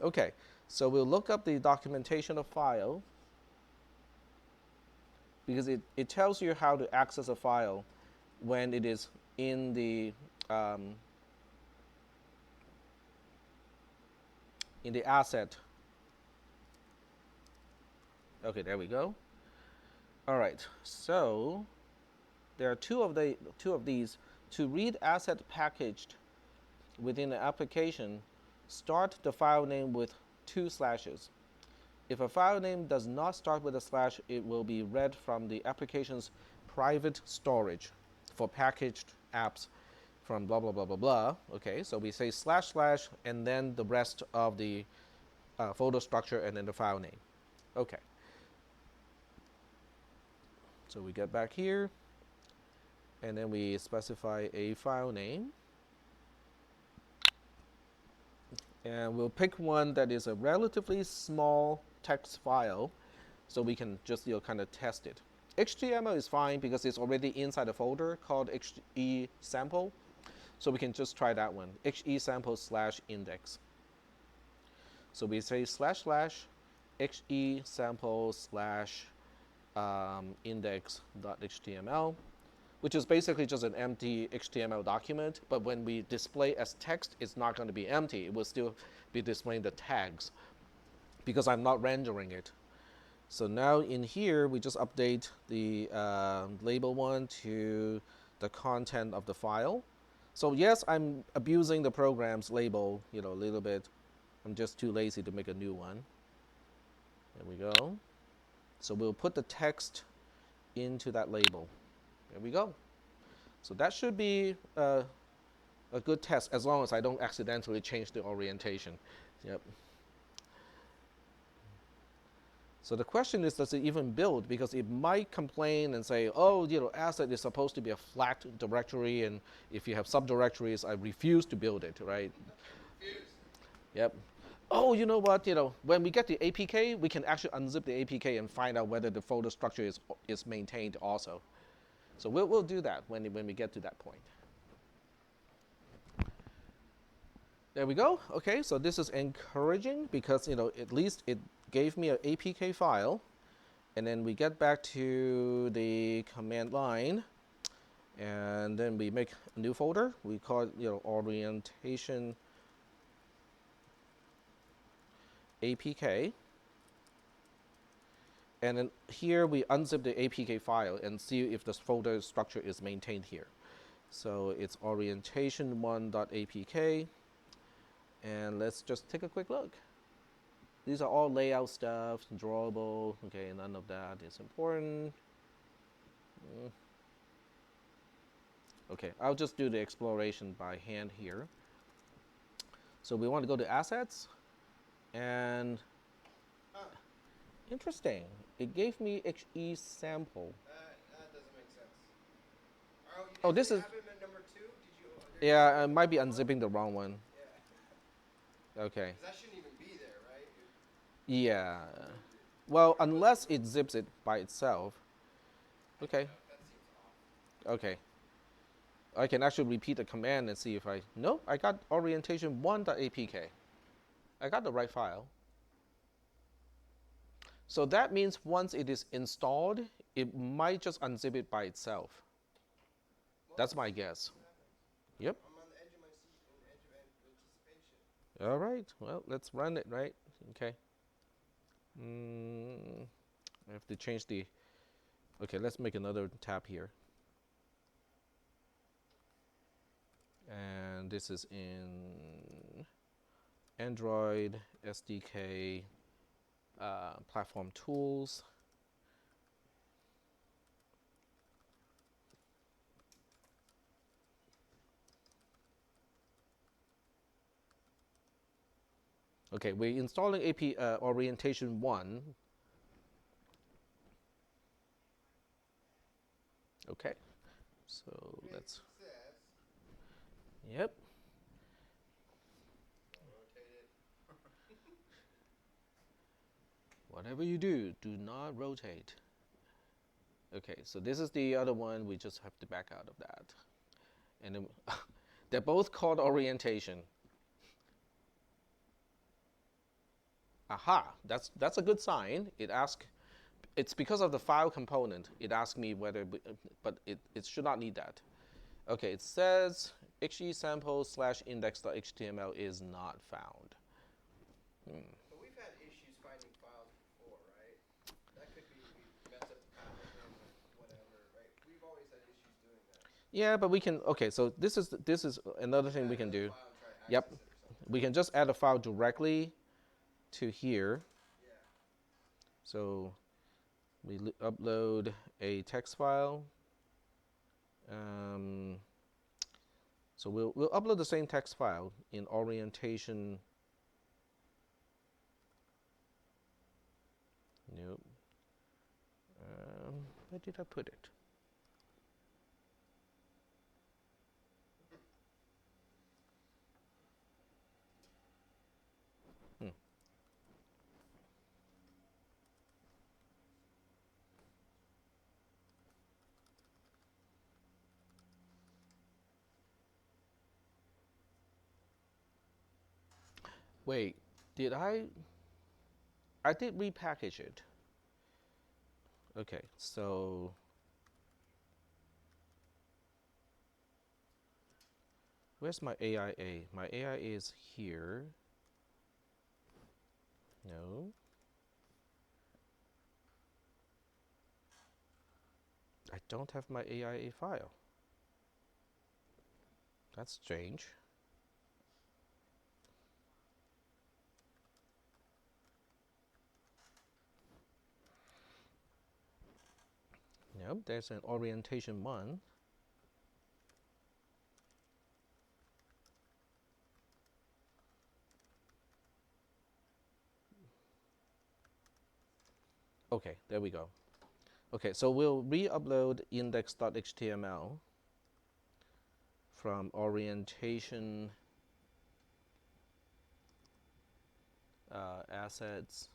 Okay, so we'll look up the documentation of file because it tells you how to access a file when it is in um, the asset. Okay, there we go. All right, so there are two of these. To read asset packaged within the application, start the file name with 2 slashes. If a file name does not start with a slash, it will be read from the application's private storage for packaged apps from blah, blah, blah, blah, blah. Okay, so we say slash slash and then the rest of the folder structure and then the file name. Okay. So we get back here and then we specify a file name. And we'll pick one that is a relatively small text file so we can just kind of test it. HTML is fine because it's already inside a folder called HE sample. So we can just try that one, HE sample / index. So we say / HE sample / index.html, which is basically just an empty HTML document. But when we display as text, it's not going to be empty. It will still be displaying the tags because I'm not rendering it. So now in here, we just update the label one to the content of the file. So yes, I'm abusing the program's label, a little bit. I'm just too lazy to make a new one. There we go. So we'll put the text into that label. There we go. So that should be a good test as long as I don't accidentally change the orientation. Yep. So the question is, does it even build? Because it might complain and say, oh, asset is supposed to be a flat directory, and if you have subdirectories, I refuse to build it, right? Yep. Oh, you know what? When we get the APK, we can actually unzip the APK and find out whether the folder structure is maintained also. So we'll do that when we get to that point. There we go. Okay, so this is encouraging because at least it gave me an APK file, and then we get back to the command line, and then we make a new folder. We call it orientation APK, and then here we unzip the APK file and see if the folder structure is maintained here. So it's orientation1.apk, and let's just take a quick look. These are all layout stuff, drawable. Okay, none of that is important. Okay, I'll just do the exploration by hand here. So we want to go to assets, and interesting. It gave me HE sample. That doesn't make sense. Oh, this is. Have him at number 2? Yeah, I might be unzipping the wrong one. Yeah. Okay. That shouldn't even be there, right? Yeah. Well, unless it zips it by itself. Okay. That seems off. Okay. I can actually repeat the command and see if no, I got orientation1.apk. I got the right file. So that means once it is installed, it might just unzip it by itself. That's my guess. Yep. I'm on the edge of my seat and edge of anticipation. All right. Well, let's run it, right? Okay. I have to change the. Okay, let's make another tab here. And this is in Android SDK platform tools. Okay, we're installing AP orientation 1. Okay, so let's. Yep. Rotate it. Whatever you do, do not rotate. Okay, so this is the other one. We just have to back out of that. And then They're both called orientation. Aha, that's a good sign. It's because of the file component. It asks me whether, but it should not need that. Okay, it says xgsample/index.html is not found. But we've had issues finding files before, right? That could be we messed up the path again with whatever, right? We've always had issues doing that. Yeah, but we can. Okay, so this is another thing we can do. File and try to access Yep, it or something. we can just add a file directly to here. Yeah. So we upload a text file. So we'll upload the same text file in orientation. Nope. Where did I put it? Wait, did I did repackage it. Okay, so where's my AIA? My AIA is here. No. I don't have my AIA file. That's strange. Nope, there's an orientation one. Okay, there we go. Okay, so we'll re-upload index.html from orientation assets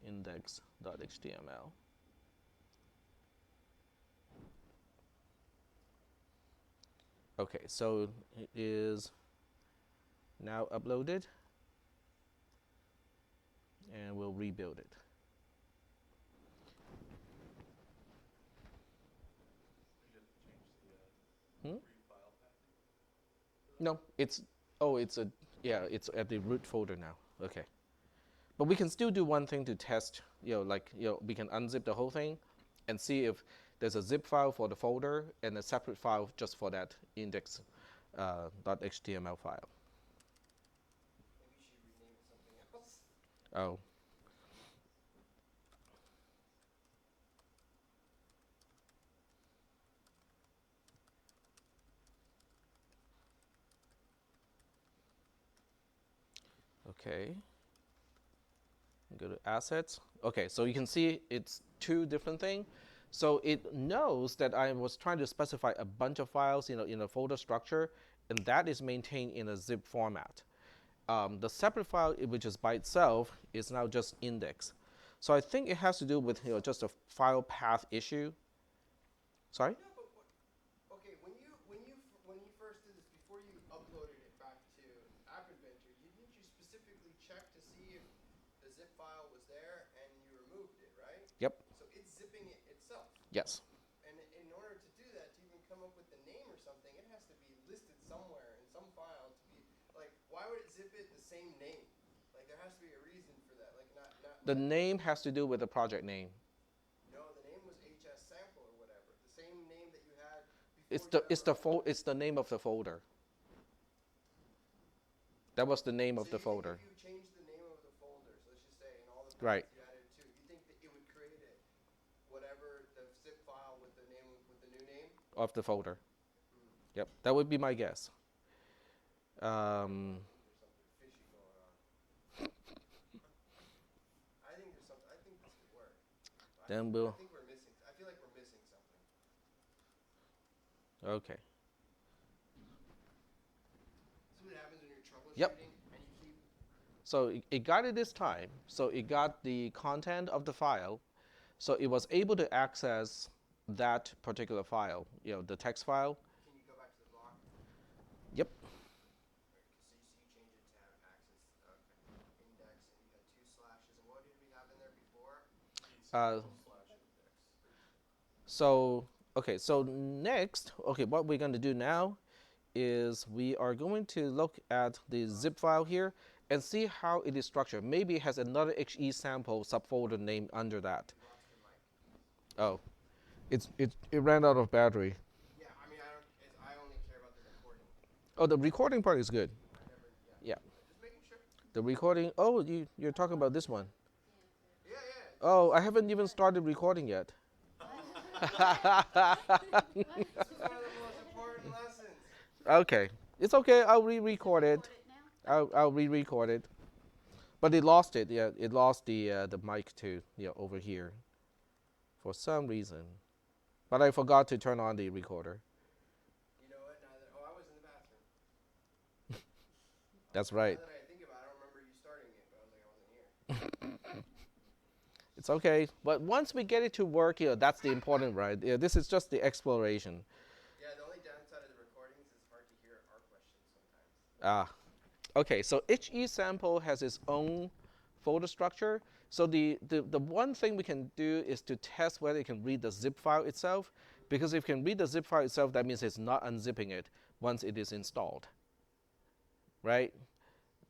index.html. Okay, so it is now uploaded, and we'll rebuild it. No, it's it's at the root folder now. Okay, but we can still do one thing to test. We can unzip the whole thing, and see if there's a zip file for the folder and a separate file just for that index.html file. Maybe you should rename it something else. Oh. Okay. Go to assets. Okay, so you can see it's two different things. So it knows that I was trying to specify a bunch of files in a folder structure, and that is maintained in a zip format. The separate file, which is by itself, is now just index. So I think it has to do with just a file path issue. Sorry? No, but okay, when you first did this, before you uploaded it back to App Inventor, didn't you specifically check to see if the zip file was there and you removed it, right? Yep. So it's zipping it itself. Yes. And in order to do that, to even come up with the name or something, it has to be listed somewhere in some file to be like, why would it zip it the same name? Like there has to be a reason for that. Like not The name has to do with the project name. No, the name was HS Sample or whatever. The same name that you had It's the name of the folder. That was the name of the folder. If you change the name of the folders, let's just say, and all the Right. files you added to, you think that it would create it, whatever the zip file with the name with the new name? Of the folder. Yep, that would be my guess. There's something fishy going on. I think there's something. I think this could work. Then I we'll. think we're missing. I feel like we're missing something. Okay. See what happens when you're troubleshooting Yep. and you keep. So it got it this time. So it got the content of the file. So it was able to access that particular file, the text file. Can you go back to the Uh, slash index. so okay, so next, okay, what we're going to do now is we are going to look at the zip file here and see how it is structured. Maybe it has another HE sample subfolder name under that. You lost your mic. Oh, it ran out of battery. Yeah, I mean, I don't. I only care about the recording. Oh, the recording part is good. I never. Yeah. Yeah, Just making sure. the recording. Oh, you're talking about this one. Yeah, yeah. Oh, I haven't even started recording yet. This was one of the most important lessons. Okay, it's okay. I'll re-record it. Record it now? I'll re-record it. But it lost it. Yeah, it lost the mic to over here for some reason. But I forgot to turn on the recorder. You know what? Neither. Oh, I was in the bathroom. That's right. Now that I think about it, I don't remember you starting it, but I was like, I wasn't here. It's okay. But once we get it to work, that's the important, right? Yeah, this is just the exploration. Yeah, the only downside of the recordings is it's hard to hear our questions sometimes. Ah, okay. So each E sample has its own folder structure. So the one thing we can do is to test whether it can read the zip file itself. Because if it can read the zip file itself, that means it's not unzipping it once it is installed. Right?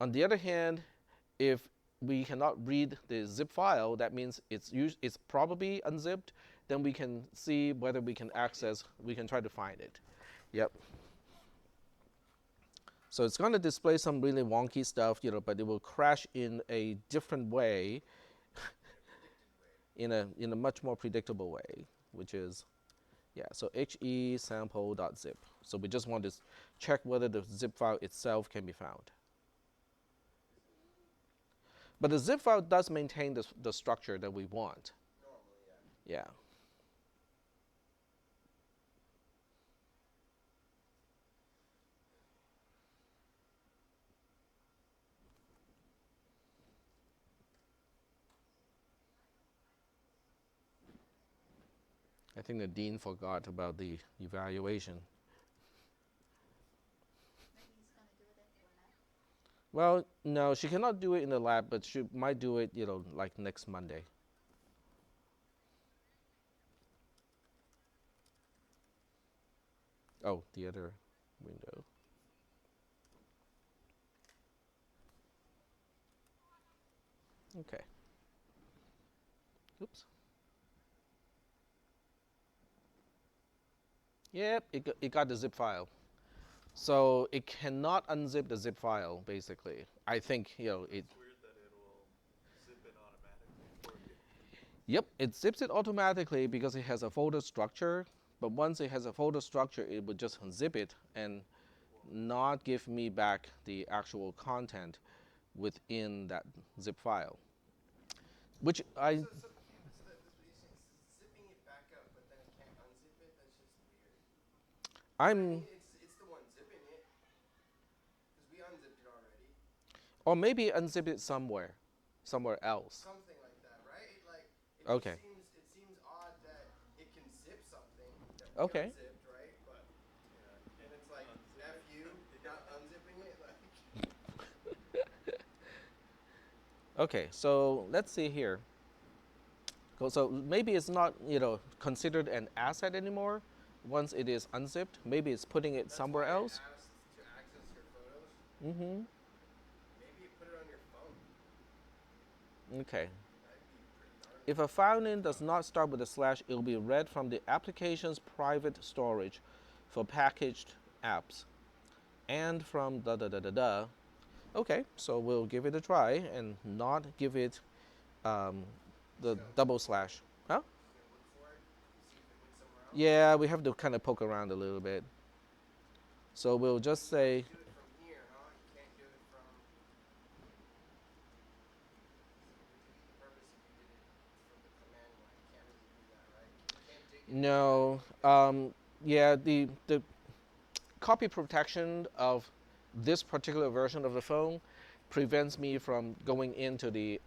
On the other hand, if we cannot read the zip file, that means it's probably unzipped. Then we can see whether we can access, we can try to find it. Yep. So it's going to display some really wonky stuff, but it will crash in a different way, in a much more predictable way, which is, yeah. So he sample.zip. So we just want to check whether the zip file itself can be found. But the zip file does maintain the structure that we want. Normally, yeah. Yeah. I think the dean forgot about the evaluation. Maybe he's gonna do it at the lab. Well, no, she cannot do it in the lab, but she might do it, like next Monday. Oh, the other window. Okay. Oops. Yep, it got the zip file. So it cannot unzip the zip file, basically. I think, it. It's weird that it will zip it automatically for you. Yep, it zips it automatically because it has a folder structure. But once it has a folder structure, it would just unzip it and not give me back the actual content within that zip file. Which I. So zipping it back up, but then it can't unzip it. That's just weird. I I'm. mean, it's the one zipping it, because we unzipped it already. Or maybe unzip it somewhere else. Something like that, right? It Okay. just seems odd that it can zip something that we Okay. unzipped, right? But Yeah. and it's like Unzip F it. you, Yeah. not unzipping it. Like Okay, so let's see here. So maybe it's not, considered an asset anymore once it is unzipped. Maybe it's putting it that's somewhere why it else. asked to access your photos. Mm-hmm. Maybe you put it on your phone. Okay. That'd be pretty gnarly. If a file name does not start with a slash, it will be read from the application's private storage for packaged apps and from da da da da da. Okay, so we'll give it a try and not give it um, the double slash. Huh? You can look for it, see if it went somewhere else. Yeah, we have to kind of poke around a little bit. So we'll just say, You do it from here, huh? You can't do it from. It would defeat the purpose if you did it from the command line. You can't really do that, right? You can't dig it. no. Yeah, the copy protection of this particular version of the phone prevents me from going into the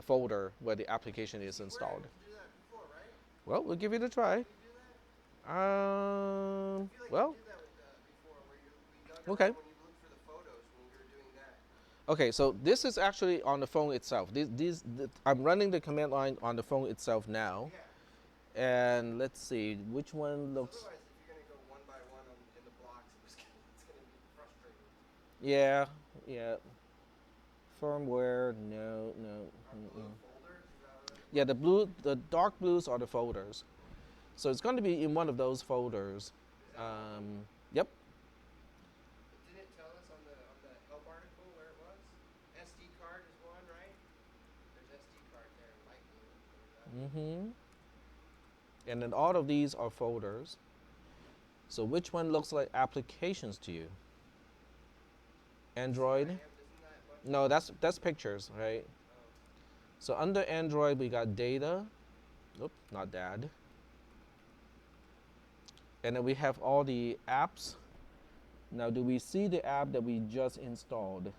folder where the application is We're installed. able to do that before, right? Well, we'll give it a try. Did we do that? I feel like Well, we did that with before, where we dug okay. around when you looked for the photos when we were doing that. Okay, so this is actually on the phone itself. I'm running the command line on the phone itself now. Yeah. And let's see, which one 'Cause looks... otherwise, if you're gonna go one by one in the blocks, it's gonna be frustrating. Yeah, yeah. Firmware, no, no. Are blue folders? Is that what Yeah, the dark blues are the folders. So it's going to be in one of those folders. is that all of them? Yep. It didn't tell us on the help article where it was. SD card is one, right? There's SD card there, light blue. What does that mean? Mm-hmm. And then all of these are folders. So which one looks like applications to you? Android? Isn't that a bunch No, of, that's pictures, right? oh, So under Android we got data. Nope, not dad. And then we have all the apps. Now, do we see the app that we just installed? no,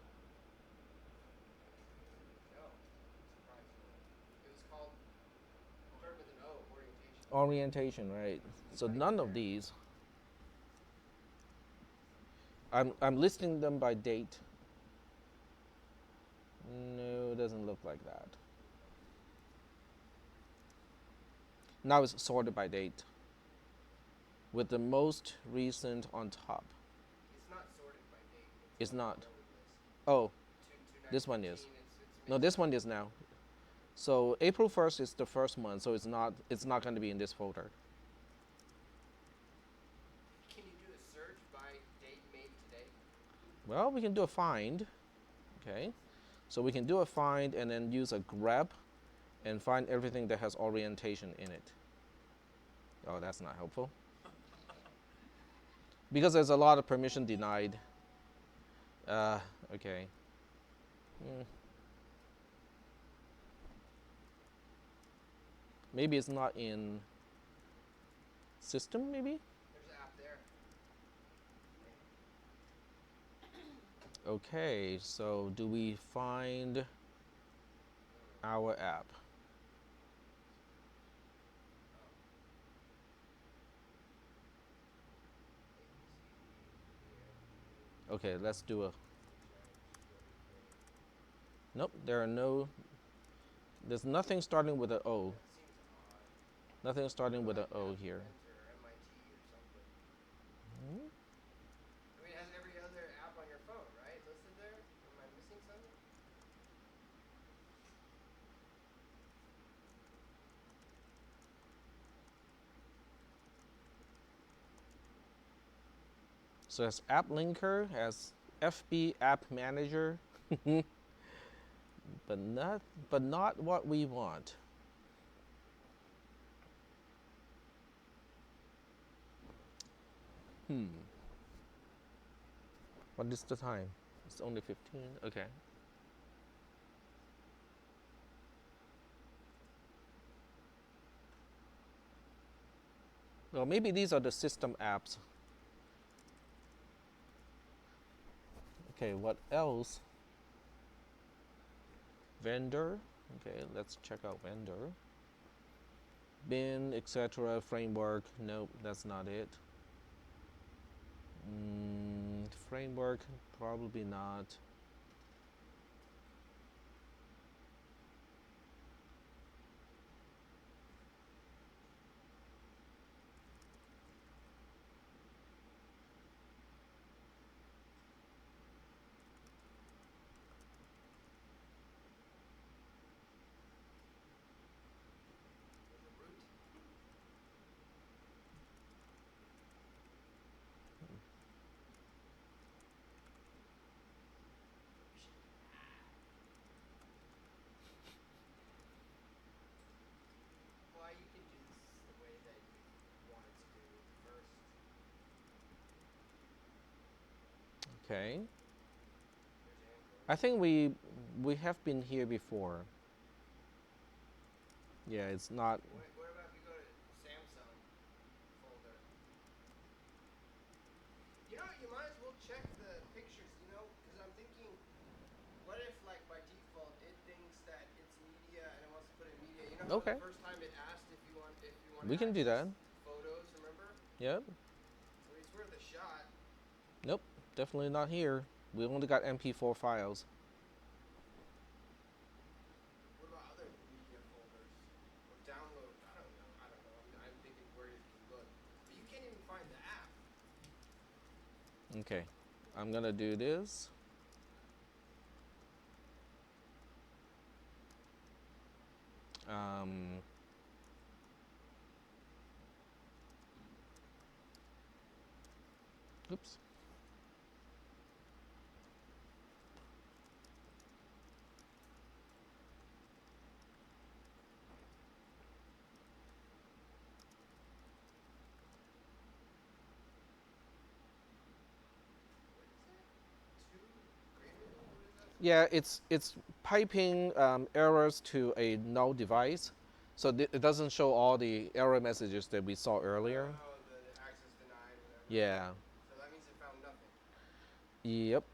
surprisingly. It was called, started with an O, orientation. Orientation, right? So Not none even of there. these. I'm listing them by date. No, it doesn't look like that. Now it's sorted by date, with the most recent on top. It's not sorted by date. It's on the not. ordered list. Oh, To this one 9/15, is. it's No, this one is now. So April 1st is the first one, so it's not going to be in this folder. Can you do a search by date made today? Well, we can do a find. Okay. So we can do a find and then use a grep and find everything that has orientation in it. Oh, that's not helpful. Because there's a lot of permission denied. Okay. Hmm. Maybe it's not in system, maybe? There's an app there. Okay, so do we find our app? Okay, let's do a... Nope, there are no... There's nothing starting with an O. That seems odd. Nothing starting with an Like O Apple here. Inventor or MIT or something. Hmm? I mean, it has every other app on your phone, right? Listed there? Am I missing something? So as App Linker, as FB App Manager, but not what we want. What is the time? It's only 15. Okay. Well, maybe these are the system apps. Okay, what else? Vendor. Okay, let's check out vendor. Bin, etc. Framework. Nope, that's not it. Framework, probably not. There's a root. Why you can do this the way that you wanted to do it first. Okay. There's Android. I think we have been here before. Yeah, it's not. What about if we go to Samsung folder? You know, you might as well check the pictures, because I'm thinking, what if, like, by default, it thinks that it's media and it wants to put in media? You know how Okay. the first time it asked if you want We can do that. photos, remember? Yep. I mean, it's worth a shot. Nope. Definitely not here. We only got MP4 files. Okay, I'm gonna do this. Um, oops. What is that? Two greater than? What is that Yeah, supposed to be? it's piping errors to a null device, so it doesn't show all the error messages that we saw earlier. Oh, the access denied, whatever. Yeah. So that means it found nothing. Yep.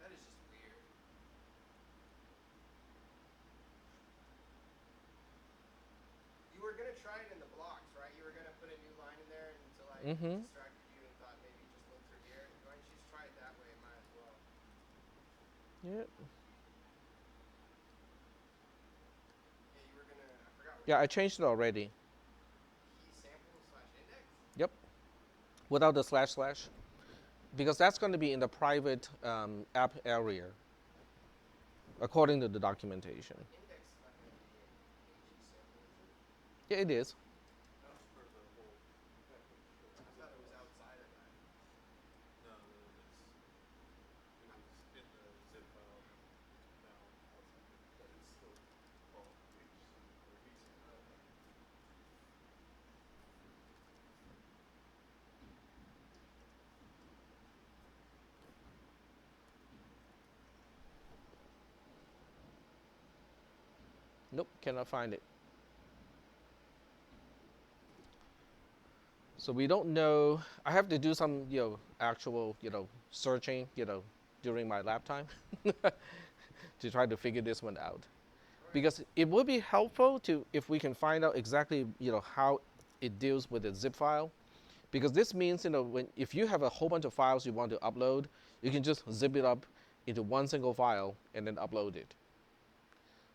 That is just weird. You were gonna try it in the blocks, right? You were gonna put a new line in there until I Mm-hmm. distracted you and thought maybe just look through here. Why don't you just try it that way? Might as well. Yep. Yeah, you were gonna. I forgot what Yeah, you I were gonna changed it already. key sample slash index. Yep. Without the slash slash, because that's going to be in the private app area, according to the documentation. Index is not gonna be in AG sample, is it? Yeah, it is. Oh, That's for the whole package for I zip thought it was files. outside of that. No, it was in the zip file, now outside, but it's still called HC or VCM. Okay. Nope, cannot find it. So we don't know. I have to do some, actual, searching, during my lap time to try to figure this one out. Right. Because it would be helpful to if we can find out exactly, how it deals with the zip file. Because this means, when if you have a whole bunch of files you want to upload, you can just zip it up into one single file and then upload it.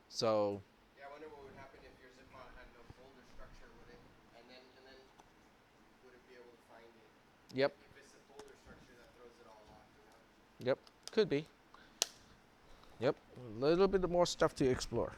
So, Yeah, I wonder what would happen if your zip file had no folder structure. Would it, and then would it be able to find it? yep, If it's the folder structure that throws it all off, you know? yep, could be. Yep, a little bit more stuff to explore.